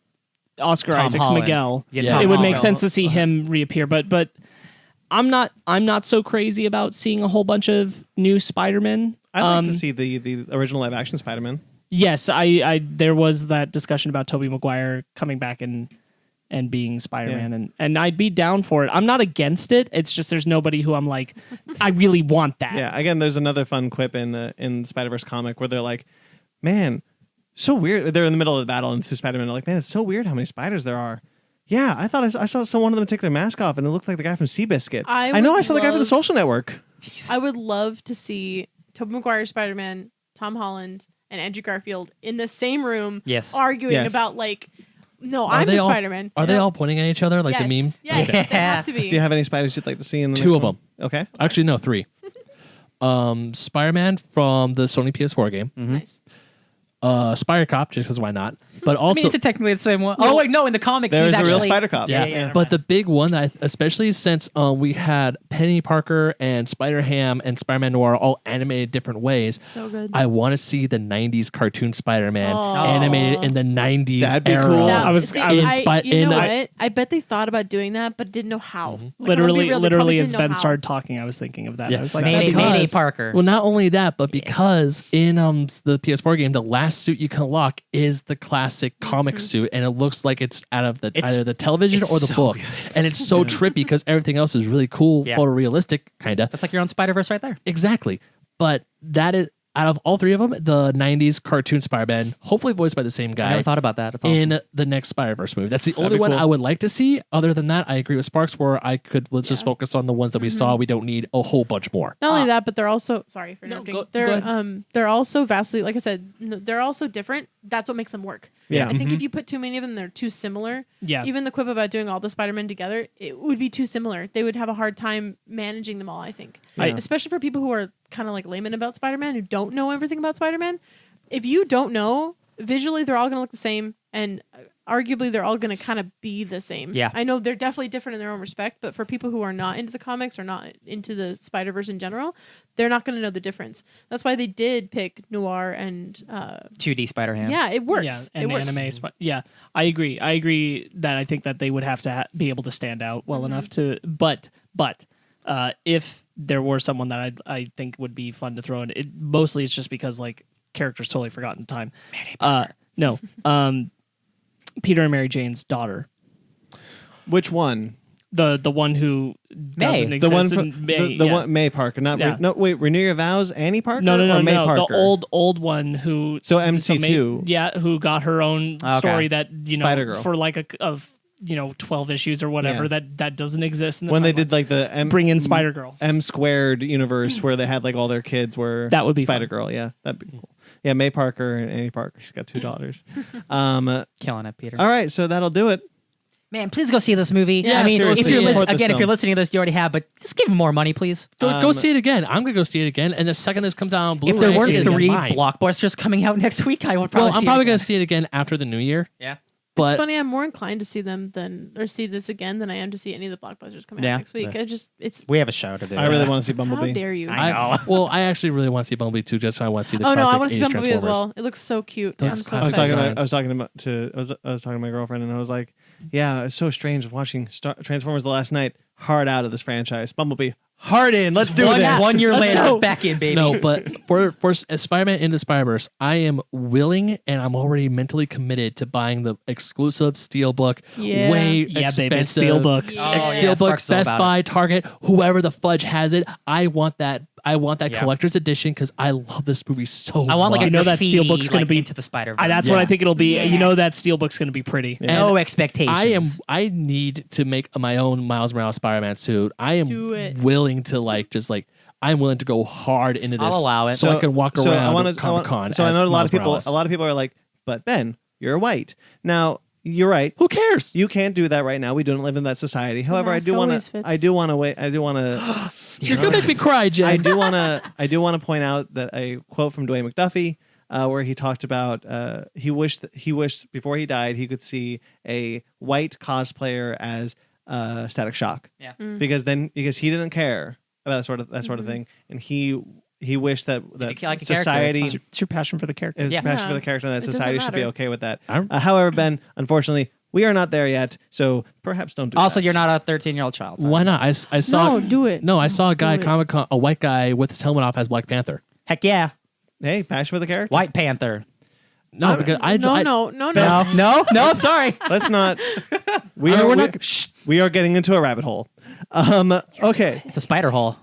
Oscar Tom Isaac's Holland. Miguel, Yeah, it Tom would make Holland. sense to see him reappear. But I'm not so crazy about seeing a whole bunch of new Spider-Man. I'd like to see the original live action Spider-Man. Yes, I there was that discussion about Tobey Maguire coming back and being Spider-Man, and I'd be down for it. I'm not against it. It's just there's nobody who I'm like, I really want that. Yeah. Again, there's another fun quip in the Spider-Verse comic where they're like, man, so weird. They're in the middle of the battle and Spider-Man are like, man, it's so weird how many spiders there are. Yeah, I thought I saw one of them take their mask off and it looked like the guy from Seabiscuit. I know I would saw the guy from the love- Social Network. I would love to see Tobey Maguire Spider-Man, Tom Holland, and Andrew Garfield in the same room Yes. arguing Yes. about like, no, Are I'm they the all- Spider-Man. Are they all pointing at each other like yes. the meme? Yes, Okay. they have to be. Do you have any spiders you'd like to see in the Two next of one? them. Okay. Actually, no, 3. Spider-Man from the Sony PS4 game. Nice. Spider Cop, just because why not? But also, I mean, it's technically the same one. Oh wait, no, in the comic, There's he's a actually real Spider Cop. Yeah. but the big one, that especially since we had Penny Parker and Spider-Ham and Spider-Man Noir all animated different ways, So good. I want to see the 90s cartoon Spider-Man Oh. animated in the 90s That'd be era. cool. I was- See, I was- you know what? I bet they thought about doing that, but didn't know how. Mm-hmm. Like, I'm gonna be literally, real, they probably as didn't know Ben how. started talking, I was thinking of that. Yeah. I was like, Mayday, that'd be- Mayday Parker. Well, not only that, but because in the PS4 game, the last suit you can unlock is the classic comic suit, and it looks like it's out of either the television it's or the so book, and it's so trippy because everything else is really cool, Yeah. photorealistic, kind of. That's like your own Spider-Verse right there. Exactly. But that is, out of all three of them, the 90s cartoon Spider-Man, hopefully voiced by the same I guy, never thought about that. That's awesome. in the next Spider-Verse movie. That's the only be one cool. I would like to see. Other than that, I agree with Sparkz, where let's just focus on the ones that we saw. We don't need a whole bunch more. Not only that, but they're also sorry for interrupting. go They're also vastly, like I said, they're also different. That's what makes them work. Yeah. I think if you put too many of them, they're too similar. Yeah. Even the quip about doing all the Spider-Man together, it would be too similar. They would have a hard time managing them all, I think. Yeah. Especially for people who are kind of like layman about Spider-Man, who don't know everything about Spider-Man. If you don't know, visually they're all going to look the same, and arguably they're all going to kind of be the same. Yeah. I know they're definitely different in their own respect, but for people who are not into the comics or not into the Spider-Verse in general, they're not going to know the difference. That's why they did pick Noir and 2D Spider-Ham. yeah, it works. Yeah, and it works. anime. Yeah, I agree. I agree that I think that they would have to be able to stand out well enough to. But if there were someone that I think would be fun to throw in, mostly it's just because like characters totally forgotten in time. No, Peter and Mary Jane's daughter, Which one? the one who doesn't May. exist. The one in from May, the yeah. one May Parker, not Yeah. no. Wait, Renew Your Vows, Annie Parker. No, or May no. Parker? The old one who So MC2. who got her own Okay. story that Spider-Girl. for like of 12 issues or whatever Yeah. that doesn't exist in the when they timeline. did like the Bring in Spider-Girl. M squared universe where they had like all their kids were That would be fun. Spider Girl. Yeah, that'd be cool. Yeah, May Parker and Annie Parker. She's got 2 daughters. Killing it, Peter. All right, so that'll do it. Man, please go see this movie. Yeah, I mean, seriously, if you're support this if you're film. listening to this, you already have, but just give them more money, please. Go see it again. I'm gonna go see it again, and the second this comes out on Blu-ray, If there I'll weren't see it again. 3 Mine. blockbusters coming out next week, I would probably. Well, I'm see probably it gonna again. see it again after the new year. Yeah. But It's funny. I'm more inclined to see them see this again than I am to see any of the blockbusters coming Yeah. out next week. It's We have a show to do. I really want to see Bumblebee. how dare you? I know. well, I actually really want to see Bumblebee too, just so I want to see the Oh no, classic I want to see 80s Bumblebee as Transformers. well. It looks so cute. Those I'm so classic I was excited. talking to my girlfriend, and I was like, "Yeah, it's so strange watching Transformers the last night. Hard out of this franchise. Bumblebee, hard in. Let's do one, this. 1 year Let's later, go. back in, baby. No, but for Spider-Man Into Spider-Verse, I am willing and I'm already mentally committed to buying the exclusive Steelbook. Yeah. Way Yeah, expensive. baby, Steelbook. Oh, yeah, Steelbook, Spark's all Best about Buy, Target, whoever the fudge has it. I want that. I want that Yeah. collector's edition because I love this movie so I want like much. a know that graffiti, Steelbook's gonna like, be- into the Spider-Verse. That's what I think it'll be. You know that Steelbook's going to be pretty. No expectations. I need to make my own Miles Morales Spider-Man suit. I am Do it. willing to I'm willing to go hard into this. I'll allow it. so I can walk So around I wanna- Comic Con. So I know a lot Miles of people. Morales. A lot of people are like, "But Ben, you're white." Now you're right. Who cares? You can't do that right now. We don't live in that society. However, I mask do want always to. fits. I do want to wait. I do want to. You're gonna make me cry, Jen. I do want to. I do want to point out that a quote from Dwayne McDuffie, where he talked about he wished before he died he could see a white cosplayer as Static Shock. Yeah. Because he didn't care about that sort of thing, and he wished that you like the character, society it's fine. It's your passion for the character. is Yeah. passion for Yeah. the character, and that It doesn't society should be matter. okay with that. I'm- However, Ben, unfortunately, we are not there yet, so perhaps don't do Also, that. you're not a 13-year-old child. so- Why not? I saw. No, do it. No, I saw a guy Do at it. Comic Con, a white guy with his helmet off as Black Panther. Heck yeah. Hey, passion for the character. White Panther. No, because No, sorry. Let's not. We I mean, are. we're we- not- shh, we are getting into a rabbit hole. Okay. It's a spider hole.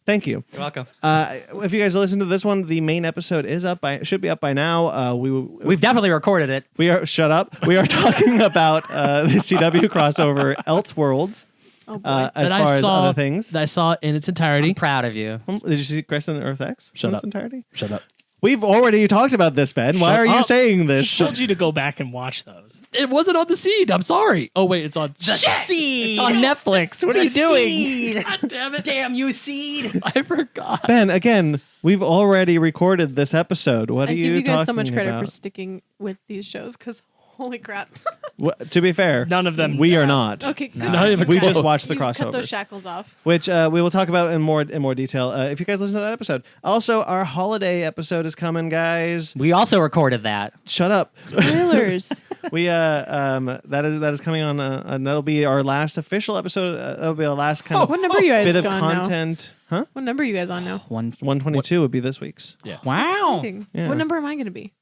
Thank you. You're welcome. If you guys listen to this one, the main episode is should be up by now. We've definitely recorded it. We are shut up. We are talking about the CW crossover Elseworlds. Oh boy. As that far I as saw, other things. that I saw in its entirety. I'm proud of you. Did you see Chris and Earth X? Shut in up. its entirety? Shut up. We've already talked about this, Ben. Why Shut are you up. saying this? Told you to go back and watch those. It wasn't on the seed. I'm sorry. Oh wait, it's on. Seed. It's on Netflix. What are you doing? Seed. God damn it! Damn you, Seed. I forgot. Ben, again, we've already recorded this episode. What I are you give you guys so talking much credit about? for sticking with these shows because holy crap. To be fair, None of them We are have. not. Okay, good. Not even We close. just watched the You cut crossovers, those shackles off. which we will talk about in more detail if you guys listen to that episode. Also, our holiday episode is coming, guys. We also recorded that. Shut up. Spoilers. We that is coming on, and that'll be our last official episode. That'll be our last kind of What number are you guys bit of on now? content. Huh? What number are you guys on now? 122 would be this week's. Wow. Exciting. Yeah. What number am I going to be?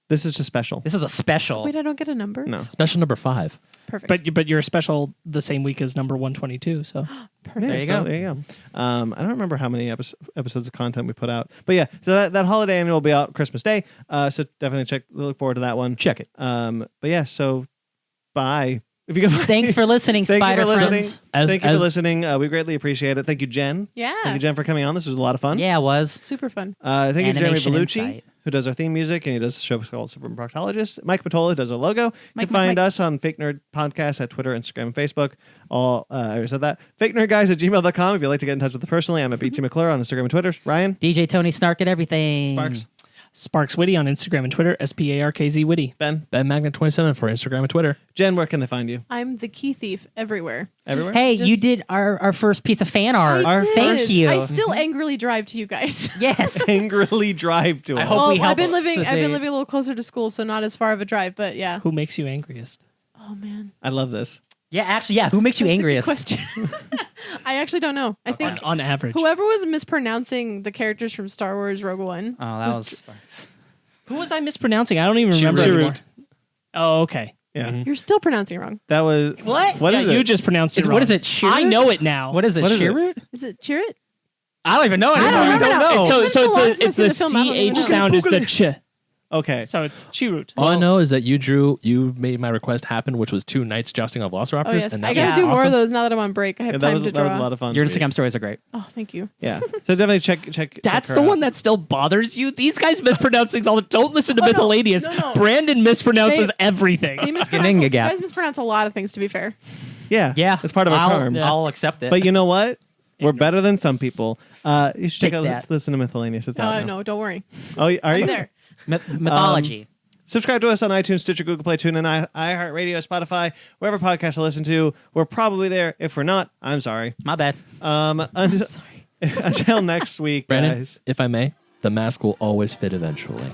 This is just special. This is a special. Wait, I don't get a number? No. Special number 5. Perfect. But you're special the same week as number 122. So Perfect. Yeah, There you so go. There you go. I don't remember how many episodes of content we put out, but yeah, so that holiday annual will be out Christmas Day. So definitely look forward to that one. Check it. But yeah, so bye. If you can, Thanks for listening, Thank you Spider for listening. Friends. Thank you for listening. We greatly appreciate it. Thank you, Jen. Yeah. Thank you, Jen, for coming on. This was a lot of fun. Yeah, it was. Super fun. Thank you, Jeremy Animation Bellucci, Insight. who does our theme music, and he does a show called Super Proctologist. Mike Patola does our logo. You Mike, can find Mike. us on Fake Nerd Podcast at Twitter, Instagram, and Facebook. I already said that. FakeNerdGuys@gmail.com if you'd like to get in touch with us personally. I'm at BT McClure on Instagram and Twitter. Ryan? DJ Tony Snark and everything. Sparkz? Sparkz Witty on Instagram and Twitter. SPARKZ Witty. Ben? Ben Magnet 27 for Instagram and Twitter. Jen, where can they find you? I'm the key thief everywhere. Everywhere? Hey, Just- you did our first piece of fan art. I did. Thank you. I still angrily drive to you guys. Yes. Angrily drive to I us. hope well, we helped I've been living today. a little closer to school, so not as far of a drive, but yeah. Who makes you angriest? Oh man. I love this. Yeah, actually, yeah. Who makes you That's a good angriest? question. I actually don't know. I think On average. whoever was mispronouncing the characters from Star Wars Rogue One. Oh, that was Sparkz. Who was I mispronouncing? I don't even remember Chirrut. anymore. Oh, okay. Yeah. You're still pronouncing it wrong. That was. What? What Yeah, is you it? just pronounced it wrong. What is it? Chirrut? I know it now. What is it? What is it? Chirrut? Is it Cheer It? I don't even know I anymore. don't remember now. know. So It's been so long it's since the I've seen the film, I don't even CH know. sound is the ch. Okay. So it's Chirrut. All I know is that you made my request happen, which was 2 knights jousting on velociraptors. Oh yes. and I that gotta was do more awesome. of those now that I'm on break. I have Yeah, time to that was draw. a lot of fun. Your Sweet. Instagram stories are great. Oh, thank you. Yeah. So definitely check. That's check the her one out. that still bothers you. These guys mispronouncing all the. Don't listen to Oh, no. Miscellaneous. No. Brandon mispronounces They- everything. You Geninga gap. guys mispronounce a lot of things, to be fair. Yeah. Yeah, It's part of our I'll, charm. I'll accept it. But you know what? We're better than some people. You should check Take out. that. Listen to Miscellaneous. It's out now. No, don't worry. Oh, are I'm you there. Mythology. Subscribe to us on iTunes, Stitcher, Google Play, TuneIn, iHeartRadio, Spotify, wherever podcasts I listen to. We're probably there. If we're not, I'm sorry. My bad. Until next week, Brandon, guys. if I may, the mask will always fit eventually.